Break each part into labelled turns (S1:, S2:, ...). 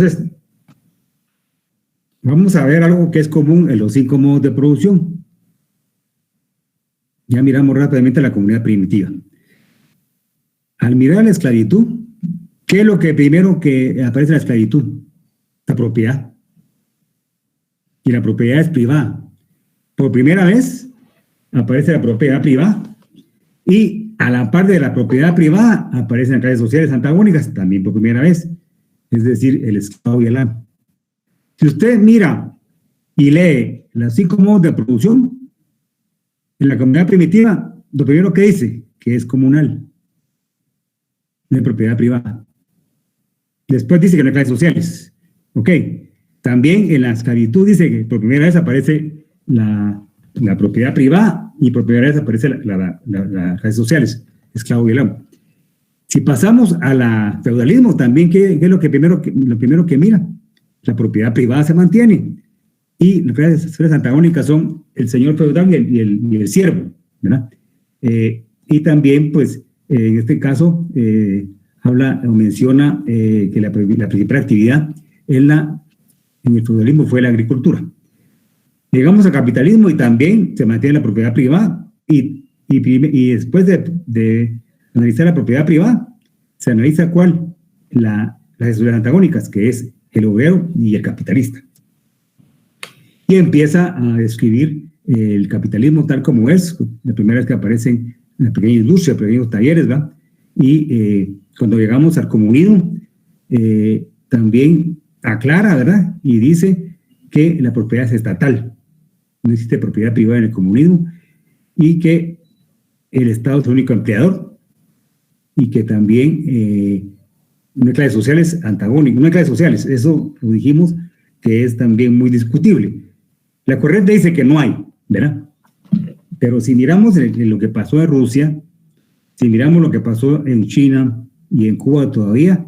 S1: Entonces, vamos a ver algo que es común en los 5 modos de producción. Ya miramos rápidamente la comunidad primitiva. Al mirar la esclavitud, ¿qué es lo que primero que aparece en la esclavitud? La propiedad. Y la propiedad es privada. Por primera vez aparece la propiedad privada y a la par de la propiedad privada aparecen las clases sociales antagónicas también por primera vez, es decir, el esclavo y el amo. Si usted mira y lee los 5 modos de producción, en la comunidad primitiva, lo primero que dice, que es comunal, no hay propiedad privada. Después dice que no hay clases sociales. Ok. También en la esclavitud dice que por primera vez aparece la propiedad privada y por primera vez aparece las clases sociales, esclavo y el amo. Si pasamos a la feudalismo, también, ¿qué es lo primero que mira? La propiedad privada se mantiene y las clases sociales antagónicas son el señor feudal y el siervo, ¿verdad? Y también, pues, en este caso, habla o menciona que la principal actividad en el feudalismo fue la agricultura. Llegamos al capitalismo y también se mantiene la propiedad privada y después de analizar la propiedad privada, se analiza cuál, las sociedades antagónicas, que es el obrero y el capitalista. Y empieza a describir el capitalismo tal como es, la primera vez que aparecen en la pequeña industria, pequeños talleres, ¿verdad? Y cuando llegamos al comunismo, también aclara, ¿verdad? Y dice que la propiedad es estatal, no existe propiedad privada en el comunismo, y que el Estado es el único empleador, y que también no hay clases sociales antagónicas, no hay clases sociales, eso lo dijimos que es también muy discutible. La corriente dice que no hay, ¿verdad? Pero si miramos en lo que pasó en Rusia, si miramos lo que pasó en China y en Cuba todavía,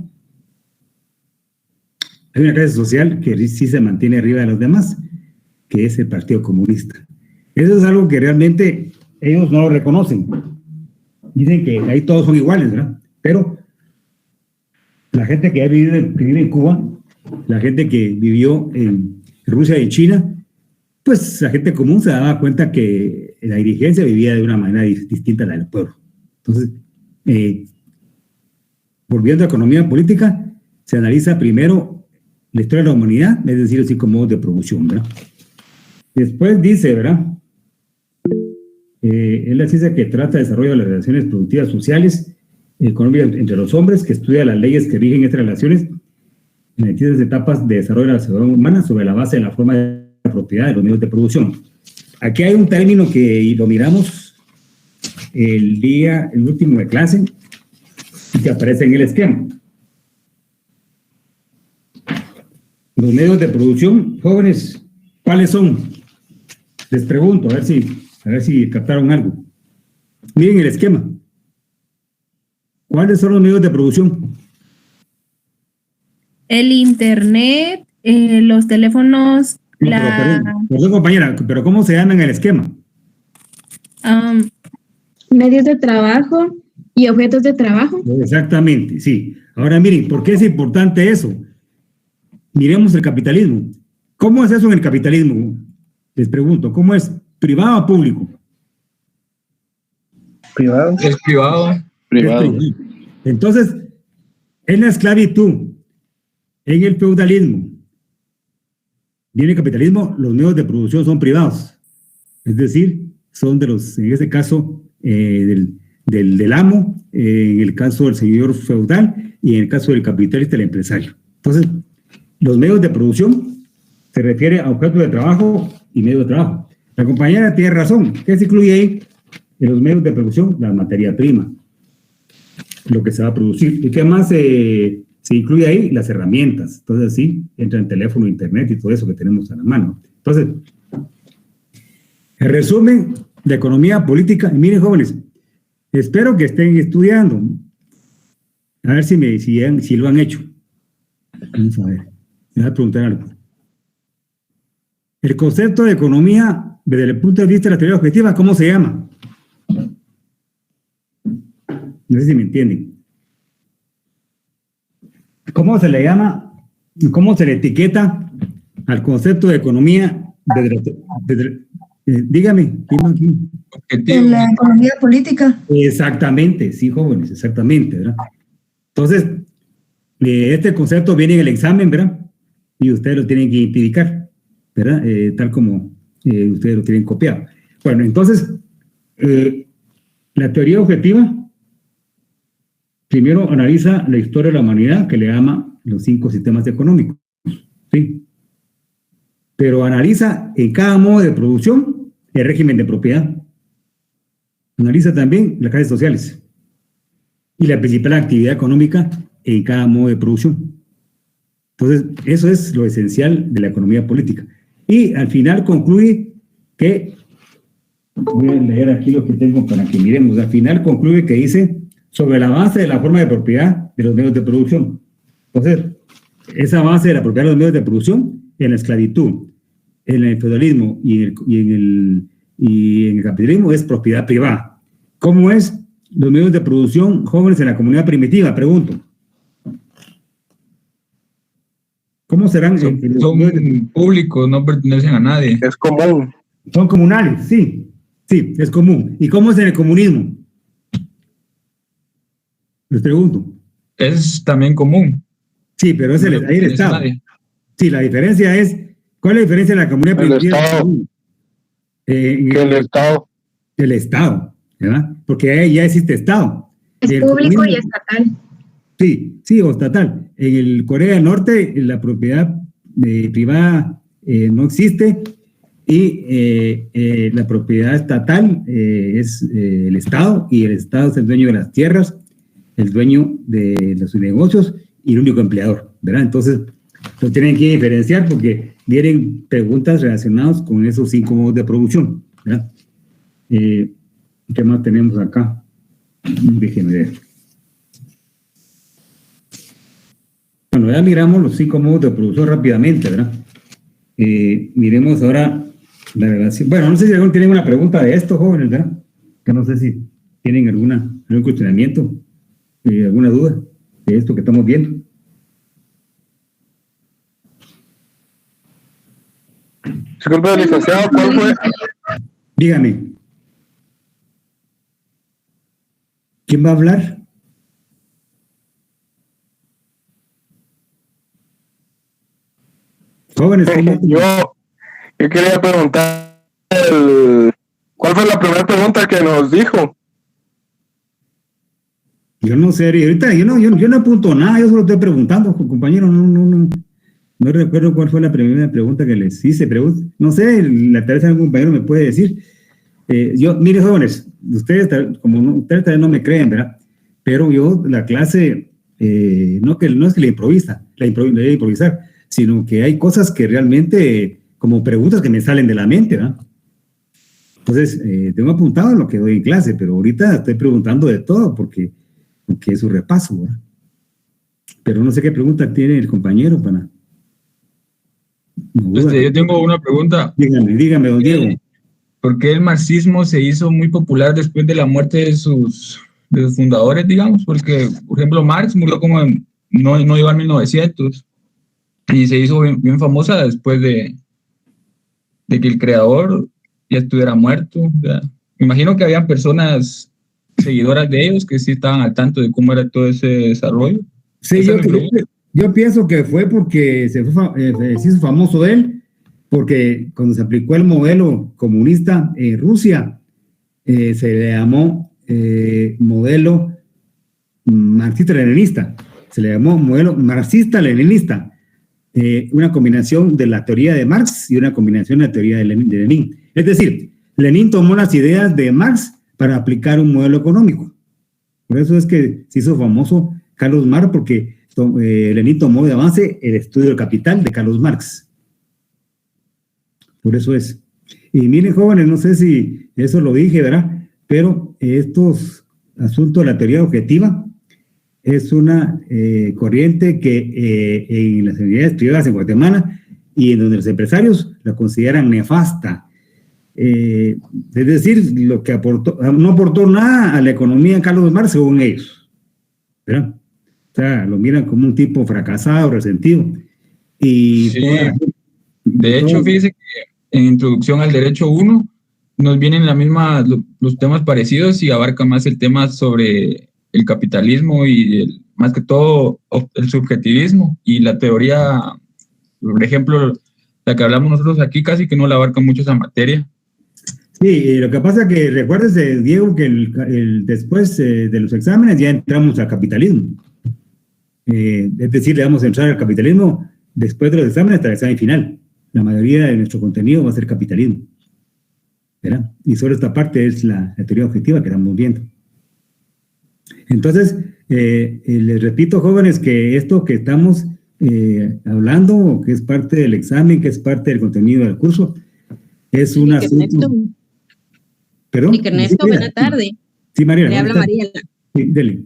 S1: hay una clase social que sí se mantiene arriba de los demás, que es el Partido Comunista. Eso es algo que realmente ellos no lo reconocen. Dicen que ahí todos son iguales, ¿verdad? Pero la gente que vive en Cuba, la gente que vivió en Rusia y en China, pues la gente común se daba cuenta que la dirigencia vivía de una manera distinta a la del pueblo. Entonces, volviendo a economía política, se analiza primero la historia de la humanidad, es decir, los 5 modos de producción, ¿verdad? Después dice, ¿verdad? Es la ciencia que trata de desarrollo de las relaciones productivas, sociales, económicas entre los hombres, que estudia las leyes que rigen estas relaciones en las distintas etapas de desarrollo de la sociedad humana sobre la base de la forma de la propiedad de los medios de producción. Aquí hay un término que lo miramos el último de clase y que aparece en el esquema. Los medios de producción, jóvenes, ¿cuáles son? Les pregunto, a ver si captaron algo. Miren el esquema. ¿Cuáles son los medios de producción?
S2: El internet, los teléfonos,
S1: Perdón, compañera, pero ¿cómo se llama en el esquema?
S3: Medios de trabajo y objetos de trabajo.
S1: Exactamente, sí. Ahora miren, ¿por qué es importante eso? Miremos el capitalismo. ¿Cómo es eso en el capitalismo? Les pregunto, ¿cómo es? ¿Privado o público?
S4: Privado.
S5: Es privado. Privado.
S1: Entonces, en la esclavitud, en el feudalismo, y en el capitalismo, los medios de producción son privados. Es decir, son de los, en este caso, del amo, en el caso del señor feudal y en el caso del capitalista, el empresario. Entonces, los medios de producción se refiere a objetos de trabajo y medios de trabajo. La compañera tiene razón. ¿Qué se incluye ahí? En los medios de producción, la materia prima, lo que se va a producir. ¿Y qué más se incluye ahí? Las herramientas. Entonces, sí, entra en teléfono, internet y todo eso que tenemos a la mano. Entonces, el resumen de economía política. Y miren, jóvenes, espero que estén estudiando. A ver si lo han hecho. Vamos a ver. Me voy a preguntar algo. El concepto de economía, desde el punto de vista de la teoría objetiva, ¿cómo se llama? No sé si me entienden. ¿Cómo se le llama ¿cómo se le etiqueta al concepto de economía? Dígame, ¿quién?
S4: En la economía política.
S1: Exactamente, sí, jóvenes, exactamente, ¿verdad? Entonces, este concepto viene en el examen, ¿verdad? Y ustedes lo tienen que identificar, ¿verdad? Tal como ustedes lo tienen copiado. Bueno, entonces, la teoría objetiva primero analiza la historia de la humanidad, que le llama los 5 sistemas económicos, ¿sí? Pero analiza en cada modo de producción el régimen de propiedad. Analiza también las clases sociales y la principal actividad económica en cada modo de producción. Entonces, eso es lo esencial de la economía política. Y al final concluye que, voy a leer aquí lo que tengo para que miremos, al final concluye que dice sobre la base de la forma de propiedad de los medios de producción. Entonces, esa base de la propiedad de los medios de producción en la esclavitud, en el feudalismo y en el capitalismo es propiedad privada. ¿Cómo es los medios de producción jóvenes en la comunidad primitiva? Pregunto. ¿Cómo serán?
S5: Son públicos, no pertenecen a nadie.
S6: Es común.
S1: Son comunales, sí. Sí, es común. ¿Y cómo es en el comunismo? Les pregunto.
S5: Es también común.
S1: Sí, pero es ahí el Estado. Sí, la diferencia es, ¿cuál es la diferencia en la comunidad primitiva?
S6: El Estado.
S1: El Estado, ¿verdad? Porque ahí ya existe Estado.
S3: Es público y estatal.
S1: Sí, o estatal. En el Corea del Norte la propiedad privada no existe y la propiedad estatal es el Estado, y el Estado es el dueño de las tierras, el dueño de los negocios y el único empleador, ¿verdad? Entonces, lo tienen que diferenciar porque vienen preguntas relacionadas con esos 5 modos de producción, ¿verdad? ¿Qué más tenemos acá? Déjenme ver. Bueno, ya miramos los 5 modos de producción rápidamente, ¿verdad? Miremos ahora la relación. Bueno, no sé si alguno tiene una pregunta de esto, jóvenes, ¿verdad? Que no sé si tienen algún cuestionamiento, alguna duda de esto que estamos viendo.
S6: Disculpe, licenciado, ¿cuál fue?
S1: Dígame. ¿Quién va a hablar? Jóvenes,
S6: yo quería preguntar, ¿cuál fue la primera pregunta que nos dijo?
S1: Yo no sé, ahorita yo no apunto nada, yo solo estoy preguntando, compañero, no recuerdo cuál fue la primera pregunta que les hice, no sé, la tal vez algún compañero me puede decir. Mire, jóvenes, ustedes tal vez no me creen, ¿verdad? Pero yo la clase, no es que la improvisar, sino que hay cosas que realmente, como preguntas que me salen de la mente, ¿verdad? Entonces, tengo apuntado lo que doy en clase, pero ahorita estoy preguntando de todo porque es su repaso, ¿verdad? Pero no sé qué pregunta tiene el compañero para...
S5: Yo tengo una pregunta.
S1: Dígame, don Diego.
S5: ¿Por qué el marxismo se hizo muy popular después de la muerte de sus fundadores, digamos? Porque, por ejemplo, Marx murió como no llegó al 1900 y se hizo bien famosa después de que el creador ya estuviera muerto. O sea, me imagino que habían personas seguidoras de ellos que sí estaban al tanto de cómo era todo ese desarrollo.
S1: Sí, yo pienso que fue porque se hizo famoso de él, porque cuando se aplicó el modelo comunista en Rusia, se le llamó modelo marxista-leninista, se le llamó modelo marxista-leninista, una combinación de la teoría de Marx y una combinación de la teoría de Lenin. Es decir, Lenin tomó las ideas de Marx para aplicar un modelo económico. Por eso es que se hizo famoso Carlos Marx, porque Lenin tomó de base el estudio del capital de Carlos Marx. Por eso es. Y miren, jóvenes, no sé si eso lo dije, ¿verdad? Pero estos asuntos de la teoría objetiva es una corriente que en las universidades privadas en Guatemala y en donde los empresarios la consideran nefasta. Es decir, lo que no aportó nada a la economía de Carlos Marx según ellos, ¿verdad? O sea, lo miran como un tipo fracasado, resentido. Y
S5: Sí. De hecho, fíjese que en Introducción al Derecho 1 nos vienen los temas parecidos y abarca más el tema sobre el capitalismo y más que todo el subjetivismo y la teoría, por ejemplo, la que hablamos nosotros aquí casi que no la abarca mucho esa materia.
S1: Sí, lo que pasa que recuerdes, Diego, que después de los exámenes ya entramos al capitalismo. Es decir, le vamos a entrar al capitalismo después de los exámenes hasta el examen final. La mayoría de nuestro contenido va a ser capitalismo, ¿verdad? Y solo esta parte es la teoría objetiva que estamos viendo. Entonces, les repito, jóvenes, que esto que estamos hablando, que es parte del examen, que es parte del contenido del curso, es un asunto... ¿Perdón?
S7: Nick Ernesto,
S1: Sí,
S7: buena tarde.
S1: Sí, Mariela.
S7: Le habla Mariela.
S1: Sí, dele.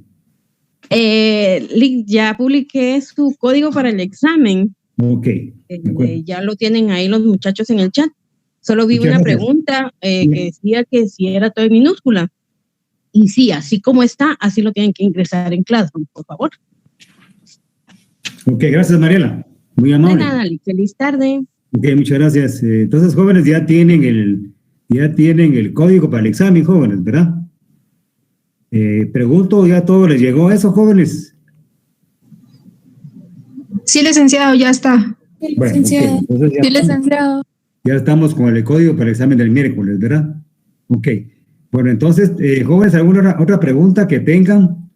S7: Ya publiqué su código para el examen.
S1: Ok. De acuerdo.
S7: Ya lo tienen ahí los muchachos en el chat. Solo vi
S1: Muchas
S7: una
S1: gracias.
S7: pregunta que decía que si era todo en minúscula. Y sí, así como está, así lo tienen que ingresar en Classroom, por favor.
S1: Ok, gracias, Mariela. Muy
S7: De
S1: amable.
S7: nada, Lick, feliz tarde.
S1: Ok, muchas gracias. Entonces, jóvenes, ya tienen el código para el examen, jóvenes, ¿verdad? Pregunto, ¿ya todo les llegó a eso, jóvenes?
S4: Sí, licenciado, ya está.
S1: Bueno,
S2: licenciado.
S1: ok, entonces ya,
S2: Sí, licenciado.
S1: ya estamos con el código para el examen del miércoles, ¿verdad? Ok. Bueno, entonces, jóvenes, ¿alguna otra pregunta que tengan?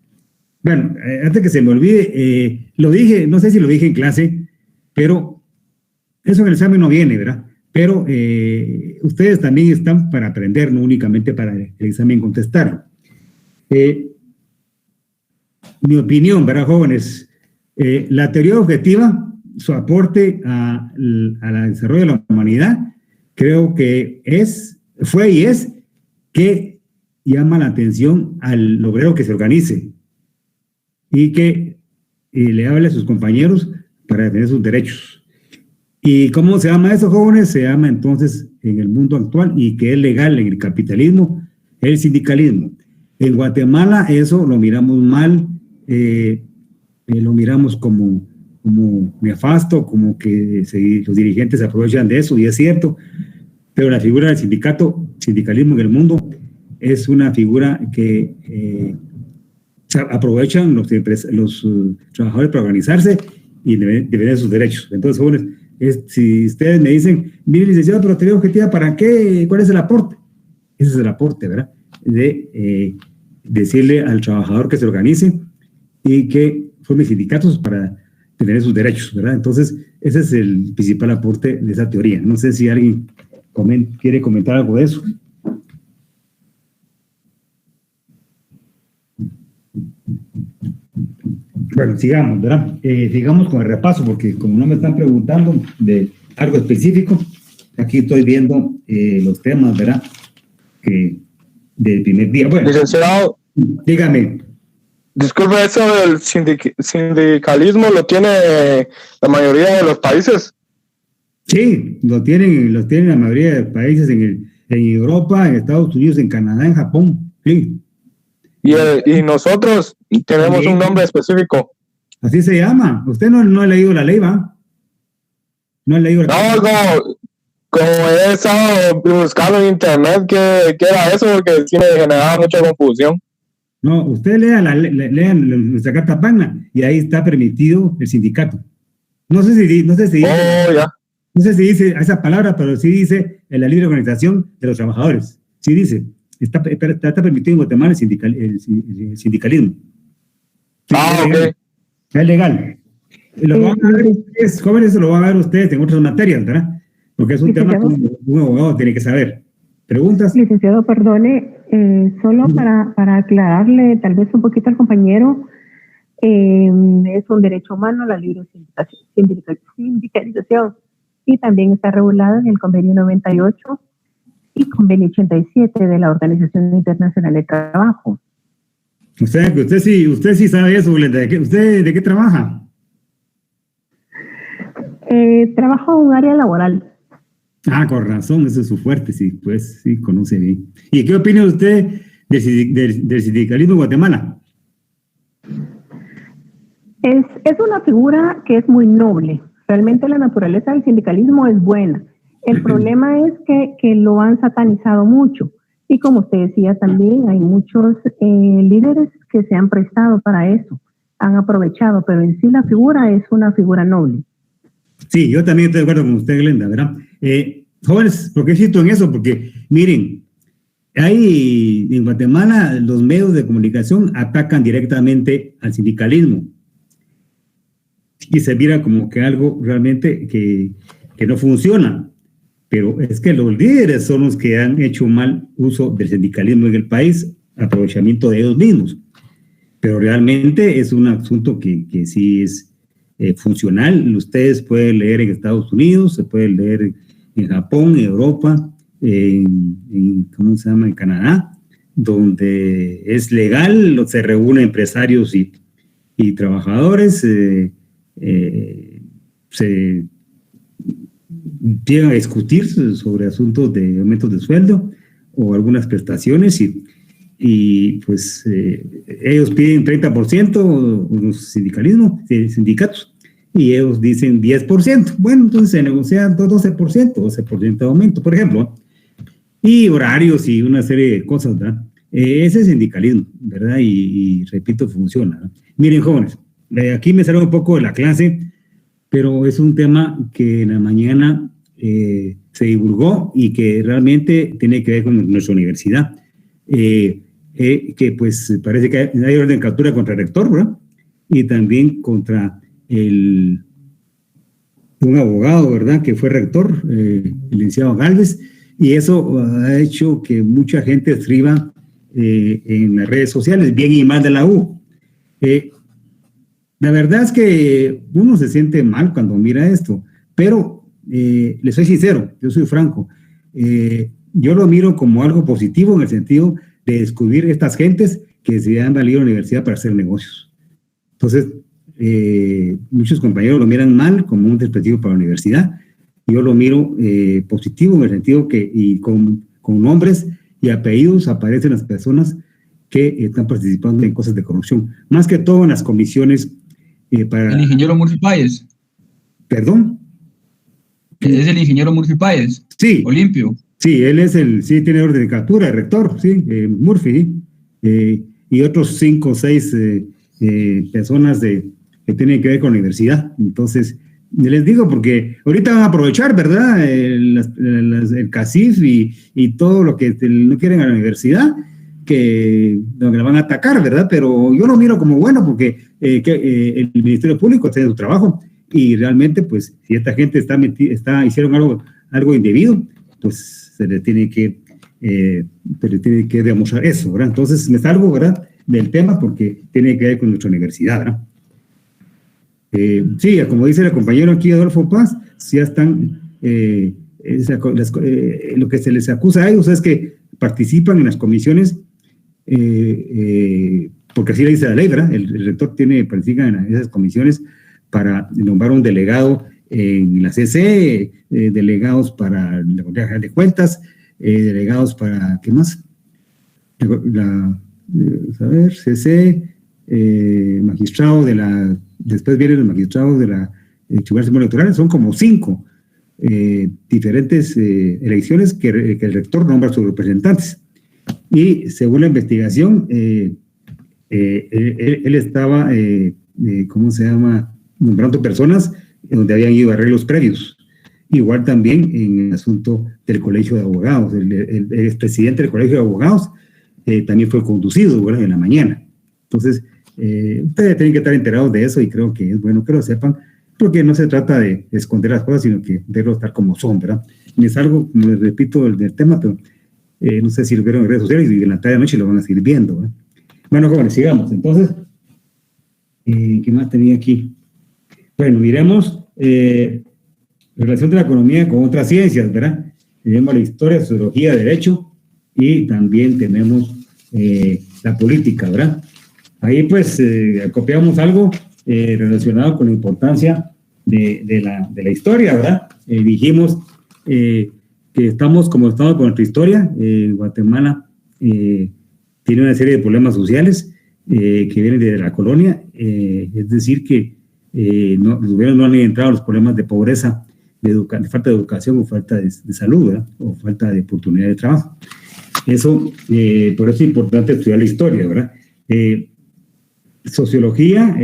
S1: Bueno, antes que se me olvide, lo dije, no sé si lo dije en clase, pero eso en el examen no viene, ¿verdad? Pero ustedes también están para aprender, no únicamente para el examen contestar. Mi opinión, ¿verdad, jóvenes? La teoría objetiva, su aporte al desarrollo de la humanidad, creo que fue y es que llama la atención al obrero que se organice y que le hable a sus compañeros para defender sus derechos. ¿Y cómo se llama eso, jóvenes? Se llama entonces, en el mundo actual, y que es legal en el capitalismo, el sindicalismo. En Guatemala eso lo miramos mal, lo miramos como nefasto, como que los dirigentes se aprovechan de eso, y es cierto, pero la figura del sindicalismo en el mundo es una figura que se aprovechan los trabajadores para organizarse y defender sus derechos. Entonces, jóvenes, si ustedes me dicen, mire, licenciado, pero teoría objetiva, ¿para qué? ¿Cuál es el aporte? Ese es el aporte, ¿verdad? De decirle al trabajador que se organice y que forme sindicatos para tener sus derechos, ¿verdad? Entonces, ese es el principal aporte de esa teoría. No sé si alguien quiere comentar algo de eso. Bueno, sigamos, ¿verdad? Sigamos con el repaso, porque como no me están preguntando de algo específico, aquí estoy viendo los temas, ¿verdad? Del primer día. Bueno,
S6: Licenciado,
S1: dígame.
S6: disculpe, eso del sindicalismo lo tiene la mayoría de los países.
S1: Sí, lo tienen la mayoría de países en Europa, en Estados Unidos, en Canadá, en Japón, sí.
S6: Y nosotros tenemos
S1: También.
S6: un nombre específico.
S1: Así se llama. Usted no ha leído la ley, ¿va? No ha leído la ley.
S6: No, como he estado buscando en internet qué era eso, porque sí me generaba mucha confusión.
S1: No, usted lean nuestra Carta Magna y ahí está permitido el sindicato. No sé si dice,
S6: Oh, ya.
S1: no sé si dice esa palabra, pero sí dice en la libre organización de los trabajadores. Sí dice, está permitido en Guatemala el sindicalismo. Sí,
S6: Ah, ok.
S1: es legal. Lo van a ver ustedes, jóvenes, lo van a ver ustedes en otras materias, ¿verdad? Porque es un tema que un abogado tiene que saber. ¿Preguntas?
S8: Licenciado, perdone, solo para aclararle tal vez un poquito al compañero, es un derecho humano la libre sindicalización y también está regulada en el convenio 98 y convenio 87 de la Organización Internacional de Trabajo.
S1: O sea, que usted sí sabe eso, ¿usted de qué trabaja?
S8: Trabajo en un área laboral.
S1: Ah, con razón, eso es su fuerte, sí, pues sí, conoce bien. ¿Y qué opina usted del sindicalismo en Guatemala?
S8: Es una figura que es muy noble. Realmente la naturaleza del sindicalismo es buena. El problema es que lo han satanizado mucho. Y como usted decía también, hay muchos líderes que se han prestado para eso, han aprovechado, pero en sí la figura es una figura noble.
S1: Sí, yo también estoy de acuerdo con usted, Glenda, ¿verdad? Jóvenes, ¿por qué cito en eso? Porque, miren, hay en Guatemala los medios de comunicación atacan directamente al sindicalismo y se mira como que algo realmente que no funciona. Pero es que los líderes son los que han hecho mal uso del sindicalismo en el país, aprovechamiento de ellos mismos. Pero realmente es un asunto que sí es funcional. Ustedes pueden leer en Estados Unidos, se puede leer en Japón, en Europa, ¿cómo se llama? En Canadá, donde es legal, se reúnen empresarios y trabajadores, se llegan a discutir sobre asuntos de aumentos de sueldo o algunas prestaciones y pues ellos piden 30% los sindicatos y ellos dicen 10%. Bueno, entonces se negocia 12% de aumento, por ejemplo, y horarios y una serie de cosas, ¿verdad? Ese es sindicalismo, ¿verdad? Y repito, funciona, ¿no? Miren, jóvenes, aquí me salgo un poco de la clase, pero es un tema que en la mañana se divulgó y que realmente tiene que ver con nuestra universidad. Que pues parece que hay orden de captura contra el rector, ¿verdad? Y también contra un abogado, ¿verdad? Que fue rector, el licenciado Gálvez, y eso ha hecho que mucha gente escriba en las redes sociales, bien y mal de la U. La verdad es que uno se siente mal cuando mira esto, pero le soy sincero, yo soy franco, yo lo miro como algo positivo en el sentido de descubrir estas gentes que se han valido a la universidad para hacer negocios. Entonces, muchos compañeros lo miran mal como un desprestigio para la universidad. Yo lo miro positivo en el sentido que y con nombres y apellidos aparecen las personas que están participando en cosas de corrupción, más que todo en las comisiones para...
S5: El ingeniero Murphy Páez.
S1: ¿Perdón?
S5: Es el ingeniero Murphy Páez.
S1: Sí.
S5: Olimpio.
S1: Sí, él es sí tiene orden de captura, el rector, sí, Murphy, y otros 5 o 6 personas que tienen que ver con la universidad. Entonces, les digo, porque ahorita van a aprovechar, ¿verdad? El CACIF y todo lo que no quieren a la universidad, que la van a atacar, ¿verdad? Pero yo lo miro como bueno, porque el Ministerio Público está en su trabajo, y realmente, pues, si esta gente hicieron algo indebido, pues se le tiene que demostrar eso, ¿verdad? Entonces, me salgo, ¿verdad?, del tema porque tiene que ver con nuestra universidad, ¿verdad? Sí, como dice el compañero aquí, Adolfo Paz, ya están, lo que se les acusa a ellos es que participan en las comisiones, porque así le dice la ley, ¿verdad? El rector participa en esas comisiones para nombrar un delegado en la CC, delegados para la Consejería General de Cuentas, delegados para, ¿qué más? CC, magistrado después vienen los magistrados de la Tribunal Supremo Electoral, son como 5 diferentes elecciones que el rector nombra a sus representantes. Y según la investigación, él estaba, ¿cómo se llama?, nombrando personas donde habían ido arreglos previos. Igual también en el asunto del Colegio de Abogados. El expresidente del Colegio de Abogados también fue conducido, ¿verdad?, en la mañana. Entonces, ustedes tienen que estar enterados de eso y creo que es bueno que lo sepan, porque no se trata de esconder las cosas, sino que verlos tal como son, ¿verdad? Y es algo, como les repito, del tema, pero no sé si lo vieron en redes sociales y en la tarde de noche lo van a seguir viendo, ¿verdad? Bueno, jóvenes, sigamos. Entonces, ¿qué más tenía aquí? Bueno, miremos relación de la economía con otras ciencias, ¿verdad? Tenemos la historia, sociología, derecho y también tenemos la política, ¿verdad? Ahí pues copiamos algo relacionado con la importancia de la historia, ¿verdad? Dijimos que estamos como estado con nuestra historia. Guatemala tiene una serie de problemas sociales que vienen desde la colonia, es decir que los gobiernos no han entrado los problemas de pobreza, de falta de educación o falta de salud, ¿verdad? O falta de oportunidad de trabajo. Eso, por eso es importante estudiar la historia, ¿verdad? Sociología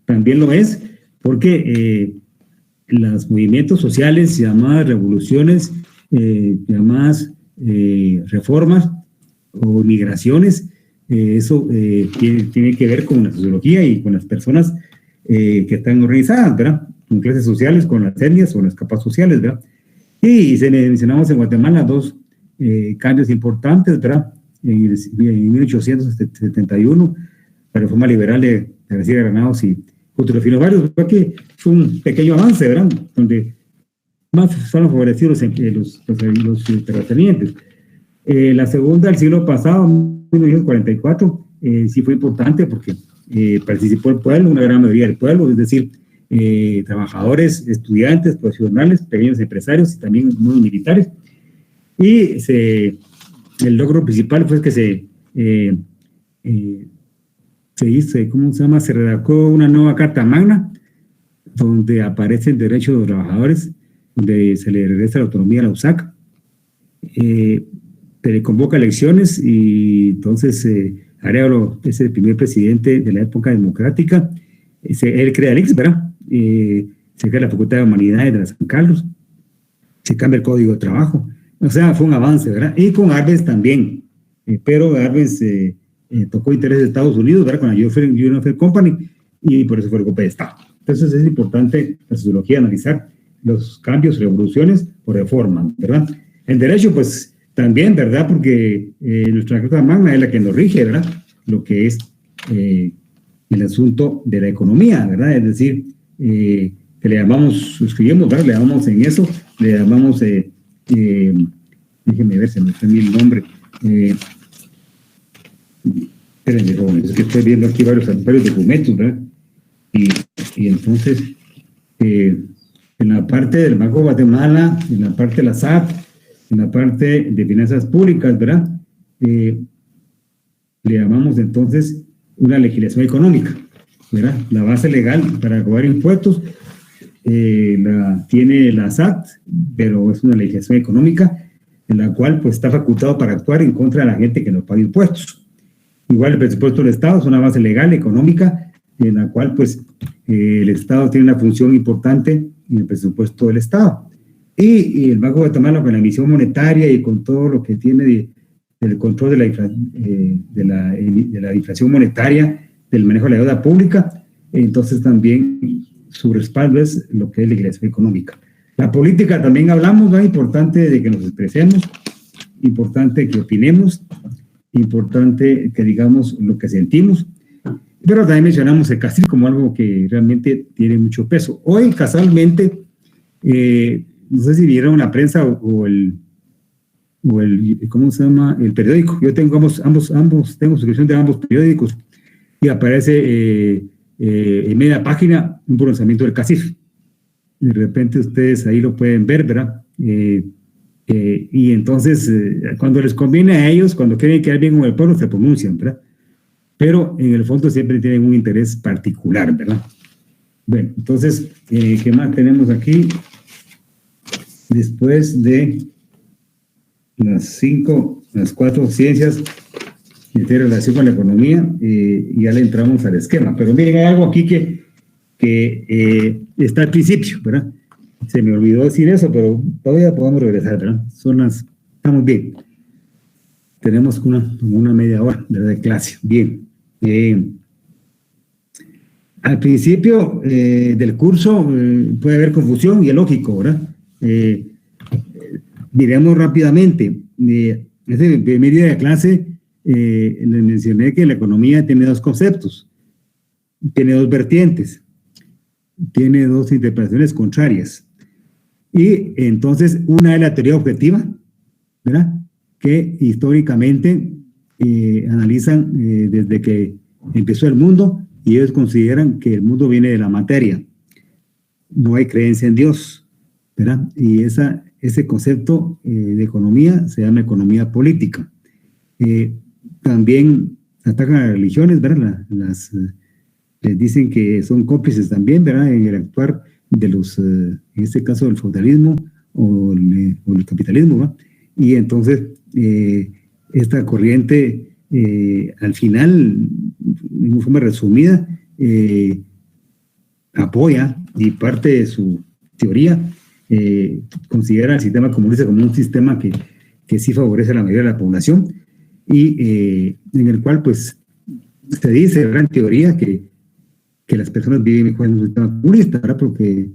S1: también lo es, porque los movimientos sociales, llamadas revoluciones, llamadas reformas o migraciones, eso tiene que ver con la sociología y con las personas que están organizadas, ¿verdad? Con clases sociales, con las etnias o las capas sociales, ¿verdad? Y mencionamos en Guatemala dos cambios importantes, ¿verdad? En 1871, la reforma liberal de García Granados y Jutro Fino Barrios, que fue un pequeño avance, ¿verdad? Donde más fueron favorecidos los terratenientes. La segunda, el siglo pasado, 1944, sí fue importante porque participó el pueblo, una gran mayoría del pueblo, es decir, trabajadores, estudiantes, profesionales, pequeños empresarios y también algunos militares. Y el logro principal fue que se hizo, ¿cómo se llama? Se redactó una nueva Carta Magna donde aparece el derecho de los trabajadores, donde se le regresa la autonomía a la USAC, se le convoca elecciones y entonces Arevalo es el primer presidente de la época democrática. Él crea el ICS, ¿verdad? Se crea la Facultad de Humanidades de la San Carlos, se cambia el Código de Trabajo. O sea, fue un avance, ¿verdad? Y con Arbenz también, pero Arbenz tocó interés de Estados Unidos, ¿verdad? Con la United Company, y por eso fue el golpe de Estado. Entonces es importante la sociología analizar los cambios, revoluciones o reformas, ¿verdad? En derecho, pues también, ¿verdad? Porque nuestra Carta Magna es la que nos rige, ¿verdad? Lo que es el asunto de la economía, ¿verdad? Es decir, que le llamamos, escribimos, ¿verdad? Le llamamos en eso, le llamamos, déjenme ver, se me fue el nombre. Espérenme, jóvenes, es que estoy viendo aquí varios documentos, ¿verdad? Y entonces, en la parte del Banco de Guatemala, en la parte de la SAT, en la parte de finanzas públicas, ¿verdad? Le llamamos entonces una legislación económica, ¿verdad? La base legal para cobrar impuestos tiene la SAT, pero es una legislación económica en la cual pues está facultado para actuar en contra de la gente que no paga impuestos. Igual el presupuesto del Estado es una base legal, económica, en la cual pues el Estado tiene una función importante en el presupuesto del Estado. Y el Banco de Guatemala, con la emisión monetaria y con todo lo que tiene del control de la inflación monetaria, del manejo de la deuda pública, entonces también su respaldo es lo que es la legislación económica. La política también hablamos, ¿no? Importante de que nos expresemos, importante que opinemos, importante que digamos lo que sentimos, pero también mencionamos el CACIL como algo que realmente tiene mucho peso. Hoy, casualmente, no sé si vieron la prensa o el ¿cómo se llama? El periódico. Yo tengo tengo suscripción de ambos periódicos y aparece en media página un pronunciamiento del CACIF. De repente ustedes ahí lo pueden ver, ¿verdad? Y entonces, cuando les conviene a ellos, cuando quieren quedar bien con el pueblo, se pronuncian, ¿verdad? Pero en el fondo siempre tienen un interés particular, ¿verdad? Bueno, entonces, ¿qué más tenemos aquí? Después de las 4 ciencias que tienen relación con la economía, ya le entramos al esquema. Pero miren, hay algo aquí que está al principio, ¿verdad? Se me olvidó decir eso, pero todavía podemos regresar, ¿verdad? Estamos bien. Tenemos una media hora, ¿verdad? De clase. Bien. Al principio del curso puede haber confusión y es lógico, ¿verdad? Miremos rápidamente. Desde el primer día de clase les mencioné que la economía tiene 2 conceptos, tiene 2 vertientes, tiene 2 interpretaciones contrarias. Y entonces una es la teoría objetiva, ¿verdad? Que históricamente analizan desde que empezó el mundo y ellos consideran que el mundo viene de la materia. No hay creencia en Dios, ¿verdad? Y ese concepto de economía se llama economía política. También atacan a las religiones, ¿verdad? les dicen que son cómplices también, ¿verdad?, en el actuar de los, en este caso, del feudalismo o el capitalismo, ¿verdad? Y entonces, esta corriente, al final, en forma resumida, apoya, y parte de su teoría considera el sistema comunista como un sistema que sí favorece a la mayoría de la población, y en el cual, pues, se dice, ¿verdad?, en teoría, que las personas viven mejor en un sistema comunista, ¿verdad?, porque,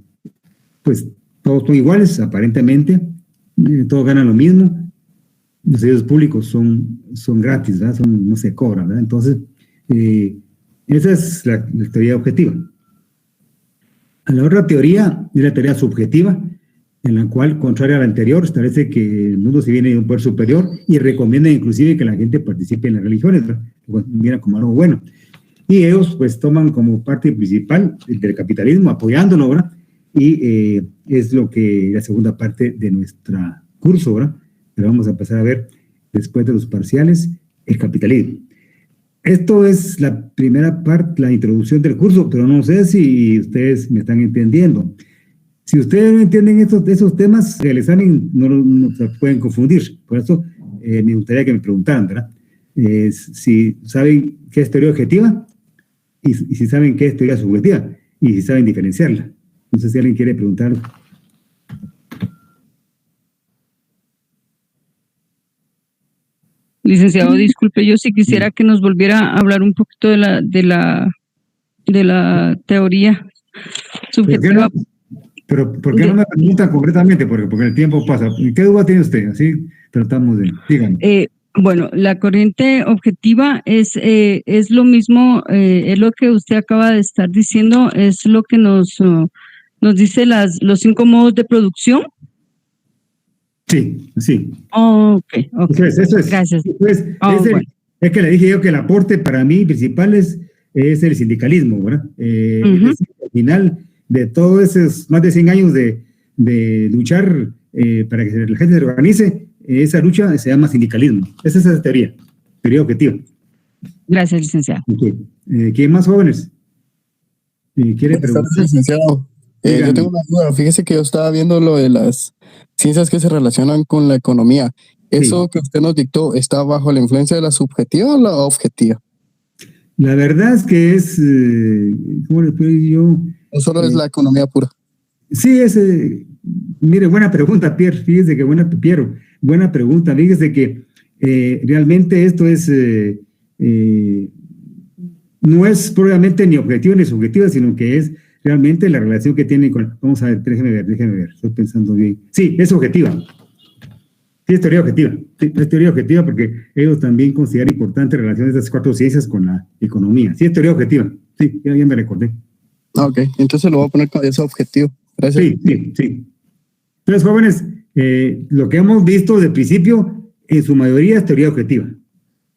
S1: pues, todos son iguales, aparentemente, todos ganan lo mismo, los servicios públicos son gratis, ¿verdad?, no se cobran, ¿verdad? Entonces, esa es la teoría objetiva. A la otra teoría es la teoría subjetiva, en la cual, contraria a la anterior, establece que el mundo se viene de un poder superior y recomienda inclusive que la gente participe en las religiones, ¿verdad?, lo mira como algo bueno. Y ellos, pues, toman como parte principal del capitalismo, apoyándolo, ¿verdad? Y es lo que la segunda parte de nuestro curso, ¿verdad?, pero vamos a empezar a ver después de los parciales, el capitalismo. Esto es la primera parte, la introducción del curso, pero no sé si ustedes me están entendiendo. Si ustedes no entienden esos temas, el examen no se pueden confundir. Por eso me gustaría que me preguntaran, ¿verdad?, si saben qué es teoría objetiva y si saben qué es teoría subjetiva y si saben diferenciarla. No sé si alguien quiere preguntar.
S9: Licenciado, disculpe, yo sí quisiera que nos volviera a hablar un poquito de la teoría subjetiva.
S1: ¿Por qué no me preguntan concretamente? Porque el tiempo pasa. ¿Qué duda tiene usted? Así tratamos de... Díganme.
S9: Bueno, la corriente objetiva es lo mismo, es lo que usted acaba de estar diciendo, es lo que nos dice los 5 modos de producción.
S1: Sí, sí.
S9: Oh, ok.
S1: Eso es.
S9: Gracias.
S1: Es que le dije yo que el aporte para mí principal es el sindicalismo, ¿verdad? Al final de todos esos más de 100 años de luchar para que la gente se organice, esa lucha se llama sindicalismo. Esa es esa teoría objetiva.
S9: Gracias, licenciado.
S1: Okay. ¿Quién más jóvenes? ¿Quiere preguntar?
S10: Licenciado. Yo tengo una duda. Fíjese que yo estaba viendo lo de las ciencias que se relacionan con la economía. ¿Eso que usted nos dictó está bajo la influencia de la subjetiva o la objetiva?
S1: La verdad es que es, ¿cómo le puedo decir yo?
S10: ¿O solo es la economía pura?
S1: Sí, mire, buena pregunta, Pierre. Fíjese que buena pregunta. Fíjese que realmente esto es, no es probablemente ni objetivo ni subjetivo, sino que es realmente la relación que tiene con... Vamos a ver, déjeme ver, estoy pensando bien. Sí, es objetiva. Sí, es teoría objetiva. Sí, es teoría objetiva porque ellos también consideran importante la relación de estas 4 ciencias con la economía. Sí, es teoría objetiva. Sí, ya me recordé.
S10: Ok, entonces lo voy a poner con ese objetivo. Gracias.
S1: Sí. Entonces, jóvenes, lo que hemos visto desde el principio, en su mayoría es teoría objetiva.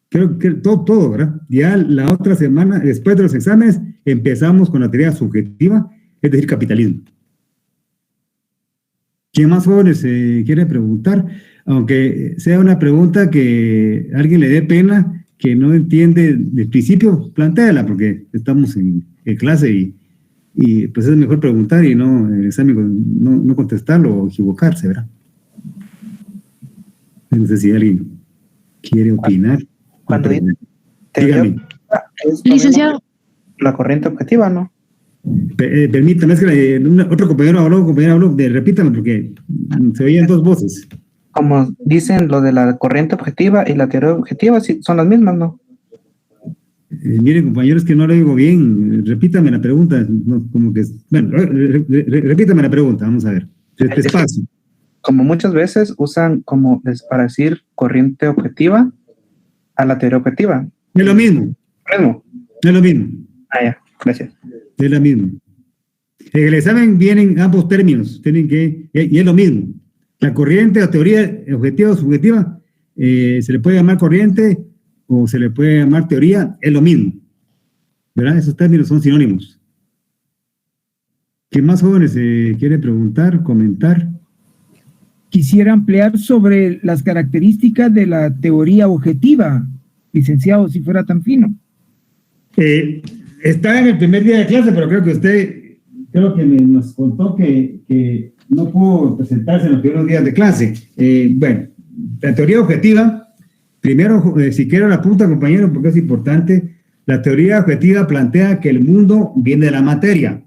S1: Creo que todo, ¿verdad? Ya la otra semana, después de los exámenes, empezamos con la teoría subjetiva, es decir, capitalismo. ¿Quién más, jóvenes, quiere preguntar? Aunque sea una pregunta que a alguien le dé pena, que no entiende del principio, plantéala, porque estamos en clase y pues es mejor preguntar y no en el examen no contestarlo o equivocarse, ¿verdad? No sé si alguien quiere opinar.
S11: Cuando dice
S1: dígame.
S11: Es
S7: Licenciado.
S11: La corriente objetiva, ¿no?
S1: Permítame, es que otro compañero habló, repítame porque se oían 2 voces.
S11: Como dicen lo de la corriente objetiva y la teoría objetiva, sí, son las mismas, ¿no?
S1: Miren, compañeros, que no lo digo bien. Repítame la pregunta. No, como que, bueno, repítame la pregunta, vamos a ver. Despacio.
S11: Como muchas veces usan como para decir corriente objetiva a la teoría objetiva.
S1: Es lo mismo. Es lo mismo.
S11: Ah, ya, gracias.
S1: Es lo mismo. En el examen vienen ambos términos, y es lo mismo. La corriente, la teoría objetiva o subjetiva, se le puede llamar corriente o se le puede llamar teoría, es lo mismo. ¿Verdad? Esos términos son sinónimos. ¿Qué más, jóvenes, quiere preguntar, comentar?
S12: Quisiera ampliar sobre las características de la teoría objetiva, licenciado, si fuera tan fino.
S1: Está en el primer día de clase, pero creo que nos contó que no pudo presentarse en los primeros días de clase. Bueno, la teoría objetiva, primero, si quiero la apunta, compañero, porque es importante. La teoría objetiva plantea que el mundo viene de la materia.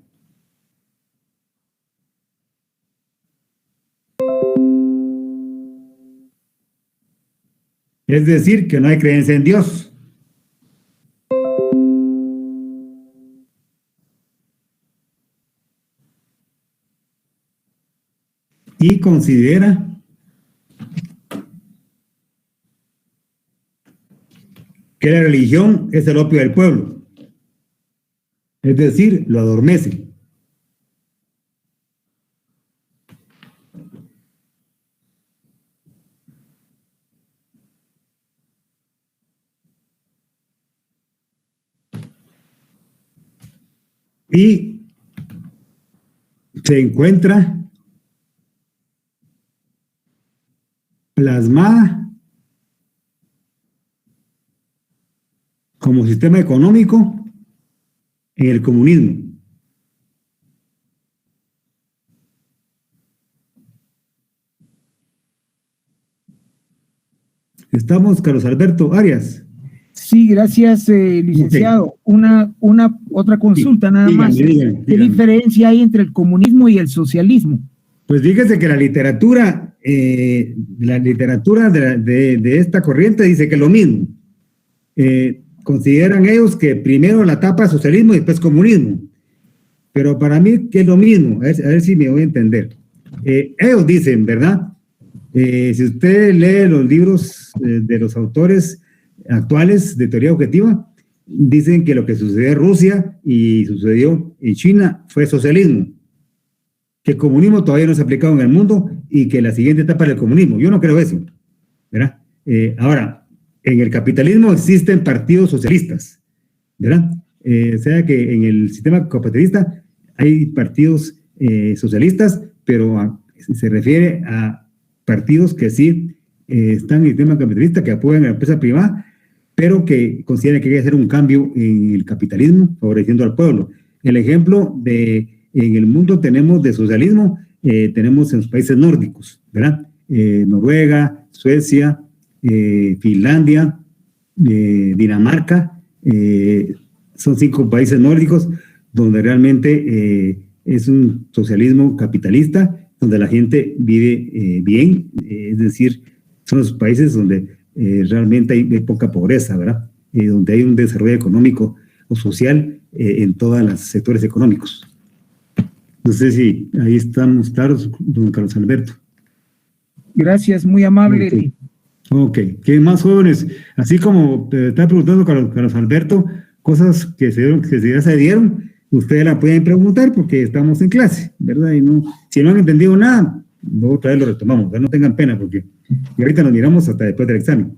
S1: Es decir, que no hay creencia en Dios. Y considera que la religión es el opio del pueblo. Es decir, lo adormece. Y se encuentra plasmada como sistema económico en el comunismo. Estamos, Carlos Alberto Arias.
S12: Sí, gracias, licenciado.
S1: Okay.
S12: Otra consulta nada más.
S1: Dígame.
S12: ¿Qué diferencia hay entre el comunismo y el socialismo?
S1: Pues fíjese que la literatura de esta corriente dice que es lo mismo. Consideran ellos que primero la etapa es socialismo y después comunismo. Pero para mí que es lo mismo. A ver si me voy a entender. Ellos dicen, ¿verdad? Si usted lee los libros de los autores actuales de teoría objetiva, dicen que lo que sucedió en Rusia y sucedió en China fue socialismo, que el comunismo todavía no se ha aplicado en el mundo y que la siguiente etapa es el comunismo. Yo no creo eso, ¿verdad? Ahora, en el capitalismo existen partidos socialistas, ¿verdad? O sea que en el sistema capitalista hay partidos socialistas, pero se refiere a partidos que sí están en el sistema capitalista, que apoyan a la empresa privada, pero que consideran que hay que hacer un cambio en el capitalismo, favoreciendo al pueblo. El ejemplo en el mundo tenemos de socialismo, tenemos en los países nórdicos, ¿verdad? Noruega, Suecia, Finlandia, Dinamarca, son 5 países nórdicos donde realmente es un socialismo capitalista, donde la gente vive bien, es decir, son los países donde realmente hay poca pobreza, ¿verdad? Donde hay un desarrollo económico o social en todos los sectores económicos. No sé si ahí estamos claros, don Carlos Alberto.
S12: Gracias, muy amable.
S1: Ok, ¿qué más jóvenes? Así como te está preguntando Carlos Alberto, cosas que ya se dieron, ustedes la pueden preguntar porque estamos en clase, ¿verdad? Y no, si no han entendido nada, luego otra vez lo retomamos, ¿verdad? No tengan pena porque ahorita nos miramos hasta después del examen.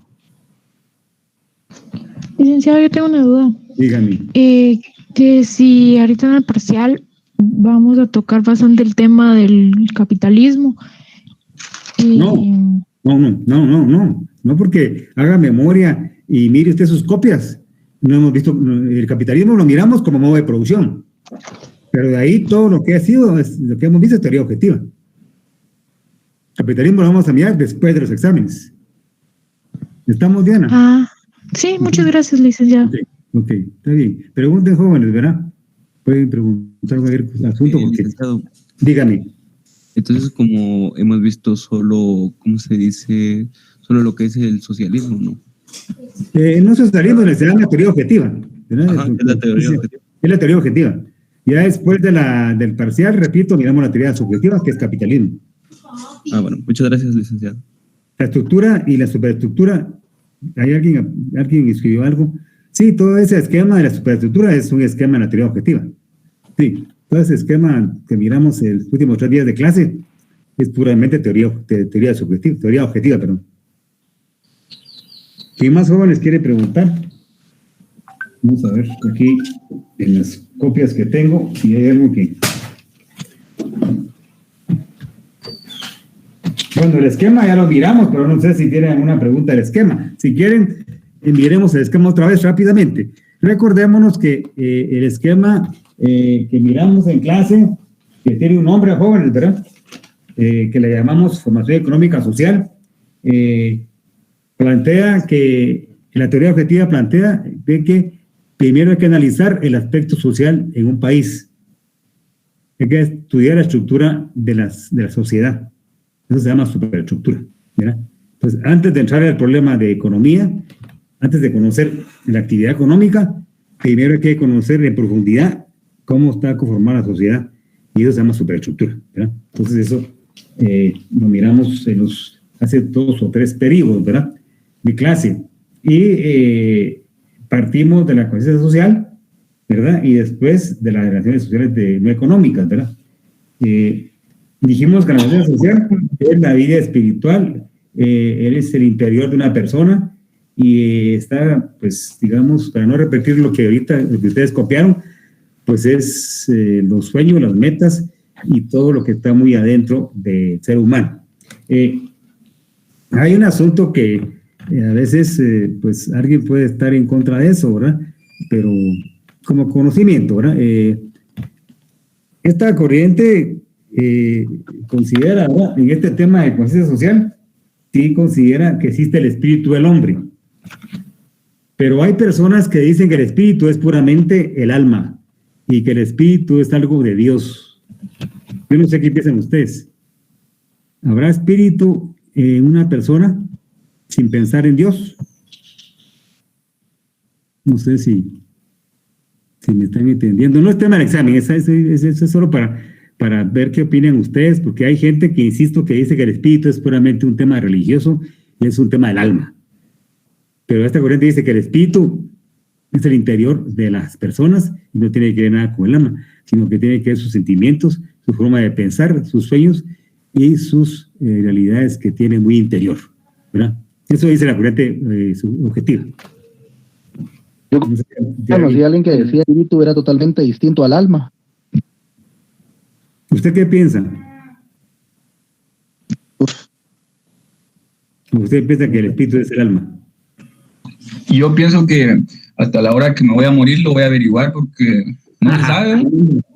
S13: Licenciado, yo tengo una duda.
S1: Dígame.
S13: Que si ahorita en el parcial vamos a tocar bastante el tema del capitalismo. No, porque haga memoria y mire usted sus copias. No hemos visto, el capitalismo lo miramos como modo de producción, pero de ahí todo lo que ha sido, lo que hemos visto es teoría objetiva. Capitalismo lo vamos a mirar después de los exámenes. ¿Estamos, Diana? Sí, muchas gracias, licenciado.
S1: Ok, está bien. Pregunten, jóvenes, ¿verdad? Pueden preguntar cualquier asunto.
S14: Licenciado.
S1: Dígame.
S14: Entonces, como hemos visto solo, ¿cómo se dice? Solo lo que es el socialismo, ¿no?
S1: No socialismo, se da la teoría objetiva.
S14: Ajá, es la teoría objetiva.
S1: Es la teoría objetiva. Ya después del parcial, repito, miramos la teoría subjetiva, que es capitalismo.
S14: Bueno, muchas gracias, licenciado.
S1: La estructura y la superestructura, ¿hay alguien escribió algo? Sí, todo ese esquema de la superestructura es un esquema de la teoría objetiva. Sí, todo ese esquema que miramos en los últimos 3 días de clase es puramente teoría objetiva, perdón. ¿Quién más jóvenes quiere preguntar? Vamos a ver aquí en las copias que tengo si hay algo que... Bueno, el esquema ya lo miramos, pero no sé si tienen alguna pregunta del esquema. Si quieren, miremos el esquema otra vez rápidamente.
S13: Recordémonos que el esquema que miramos en clase, que tiene un nombre a jóvenes, ¿verdad? Que le llamamos formación económica social, plantea que, la teoría objetiva plantea de que primero hay que analizar el aspecto social en un país. Hay que estudiar la estructura de la sociedad. Eso se llama superestructura, ¿verdad? Entonces, antes de entrar al problema de economía, antes de conocer la actividad económica, primero hay que conocer en profundidad cómo está conformada la sociedad, y eso se llama superestructura, ¿verdad? Entonces, eso lo miramos hace 2 o 3 periodos, ¿verdad?, de clase. Y partimos de la conciencia social, ¿verdad?, y después de las relaciones sociales no económicas, ¿verdad? Dijimos que la conciencia social es la vida espiritual, es el interior de una persona, y está, pues, digamos, para no repetir lo que ustedes copiaron, pues es los sueños, las metas y todo lo que está muy adentro del ser humano. Hay un asunto que a veces, pues, alguien puede estar en contra de eso, ¿verdad? Pero como conocimiento, ¿verdad? Esta corriente considera, ¿verdad?, en este tema de conciencia social, sí considera que existe el espíritu del hombre. Pero hay personas que dicen que el espíritu es puramente el alma y que el espíritu es algo de Dios. Yo no sé qué piensan ustedes. ¿Habrá espíritu en una persona sin pensar en Dios? No sé si me están entendiendo. No es tema del examen, eso es solo para ver qué opinan ustedes, porque hay gente que, insisto, que dice que el espíritu es puramente un tema religioso y es un tema del alma. Pero esta corriente dice que el espíritu es el interior de las personas y no tiene que ver nada con el alma, sino que tiene que ver sus sentimientos, su forma de pensar, sus sueños y sus realidades que tiene muy interior, ¿verdad? Eso dice la corriente objetiva.
S15: Yo conocí a alguien que decía que el espíritu era totalmente distinto al alma.
S13: ¿Usted qué piensa? ¿Usted piensa que el espíritu es el alma?
S5: Yo pienso que hasta la hora que me voy a morir lo voy a averiguar, porque no se sabe.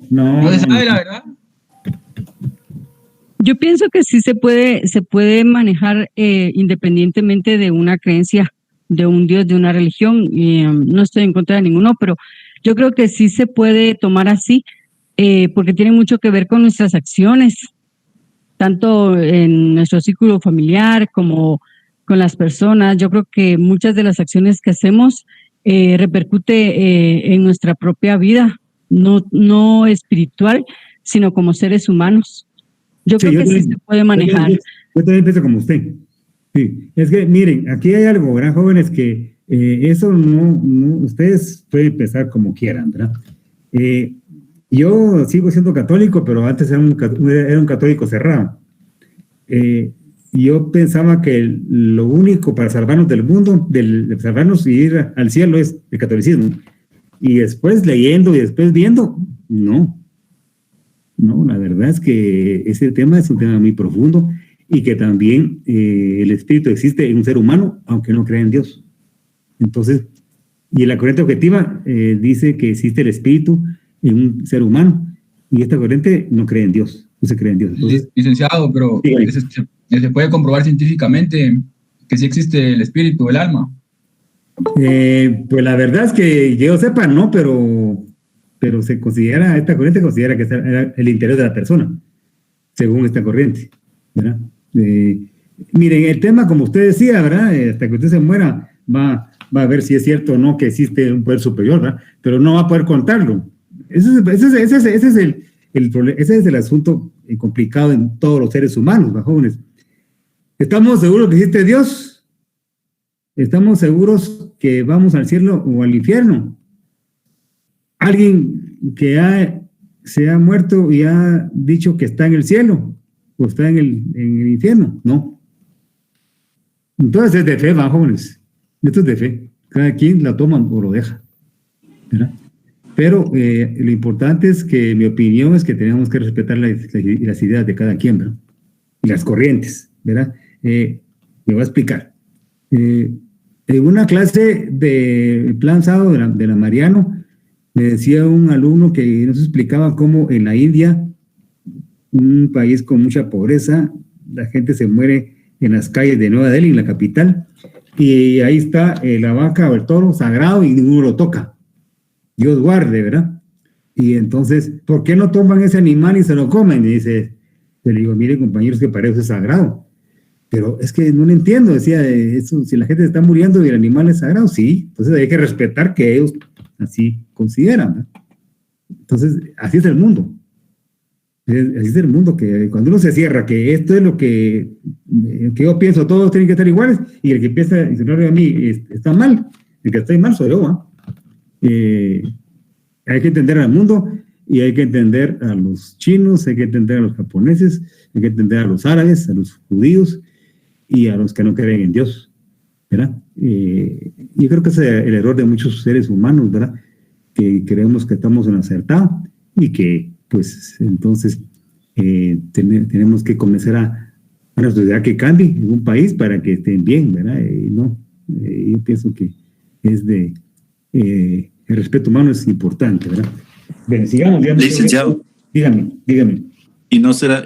S5: No se sabe, la verdad.
S9: Yo pienso que sí se puede manejar independientemente de una creencia, de un Dios, de una religión. No estoy en contra de ninguno, pero yo creo que sí se puede tomar así, porque tiene mucho que ver con nuestras acciones, tanto en nuestro círculo familiar como con las personas. Yo creo que muchas de las acciones que hacemos repercute en nuestra propia vida, no espiritual, sino como seres humanos. Yo creo que sí se puede manejar.
S13: Yo también pienso como usted. Sí, es que miren, aquí hay algo, ¿verdad, jóvenes? Que eso no, ustedes pueden pensar como quieran, ¿verdad? Yo sigo siendo católico, pero antes era un católico cerrado. Yo pensaba que lo único para salvarnos del mundo, de salvarnos y ir al cielo, es el catolicismo. Y después leyendo y después viendo, no, la verdad es que ese tema es un tema muy profundo y que también el espíritu existe en un ser humano, aunque no crea en Dios. Entonces, y la corriente objetiva dice que existe el espíritu en un ser humano, y esta corriente no cree en Dios, no se cree en Dios. Entonces,
S5: licenciado, pero se puede comprobar científicamente que sí existe el espíritu, el alma.
S13: Pues la verdad es que yo sepa, no, pero se considera, esta corriente considera que es el interior de la persona, según esta corriente, ¿verdad? Miren, el tema, como usted decía, ¿verdad? Hasta que usted se muera, va a ver si es cierto o no que existe un poder superior, ¿verdad? Pero no va a poder contarlo. Ese es el asunto complicado en todos los seres humanos, ¿verdad, jóvenes? ¿Estamos seguros que existe Dios? ¿Estamos seguros que vamos al cielo o al infierno? ¿Alguien que se ha muerto y ha dicho que está en el cielo o está en el infierno? No. Entonces es de fe, ¿va, jóvenes? Esto es de fe. Cada quien la toma o lo deja, ¿verdad? Pero lo importante es que mi opinión es que tenemos que respetar las ideas de cada quien, ¿verdad? Y las corrientes, ¿verdad? Me voy a explicar. En una clase de Plan Sado de la Mariano, me decía un alumno que nos explicaba cómo en la India, un país con mucha pobreza, la gente se muere en las calles de Nueva Delhi, en la capital, y ahí está la vaca o el toro sagrado y ninguno lo toca. Dios guarde, ¿verdad? Y entonces, ¿por qué no toman ese animal y se lo comen? Y dice, le digo, mire compañeros, que para eso es sagrado. Pero es que no lo entiendo, decía, eso, si la gente está muriendo y el animal es sagrado, sí, entonces hay que respetar que ellos así consideran, ¿no? Entonces, así es el mundo. Así es el mundo, que cuando uno se cierra, que esto es lo que yo pienso, todos tienen que estar iguales, y el que piensa, y se no a mí, está mal, el que está mal soy yo, ¿no? Hay que entender al mundo, y hay que entender a los chinos, hay que entender a los japoneses, hay que entender a los árabes, a los judíos, y a los que no creen en Dios, ¿verdad? Yo creo que ese es el error de muchos seres humanos, ¿verdad? Que creemos que estamos en lo acertado y que, pues, entonces tenemos que comenzar a una sociedad que cambie en un país para que estén bien, ¿verdad? Yo pienso que es el respeto humano es importante, ¿verdad? Bien, sigamos.
S16: Licenciado.
S13: Dígame.
S16: ¿Y no será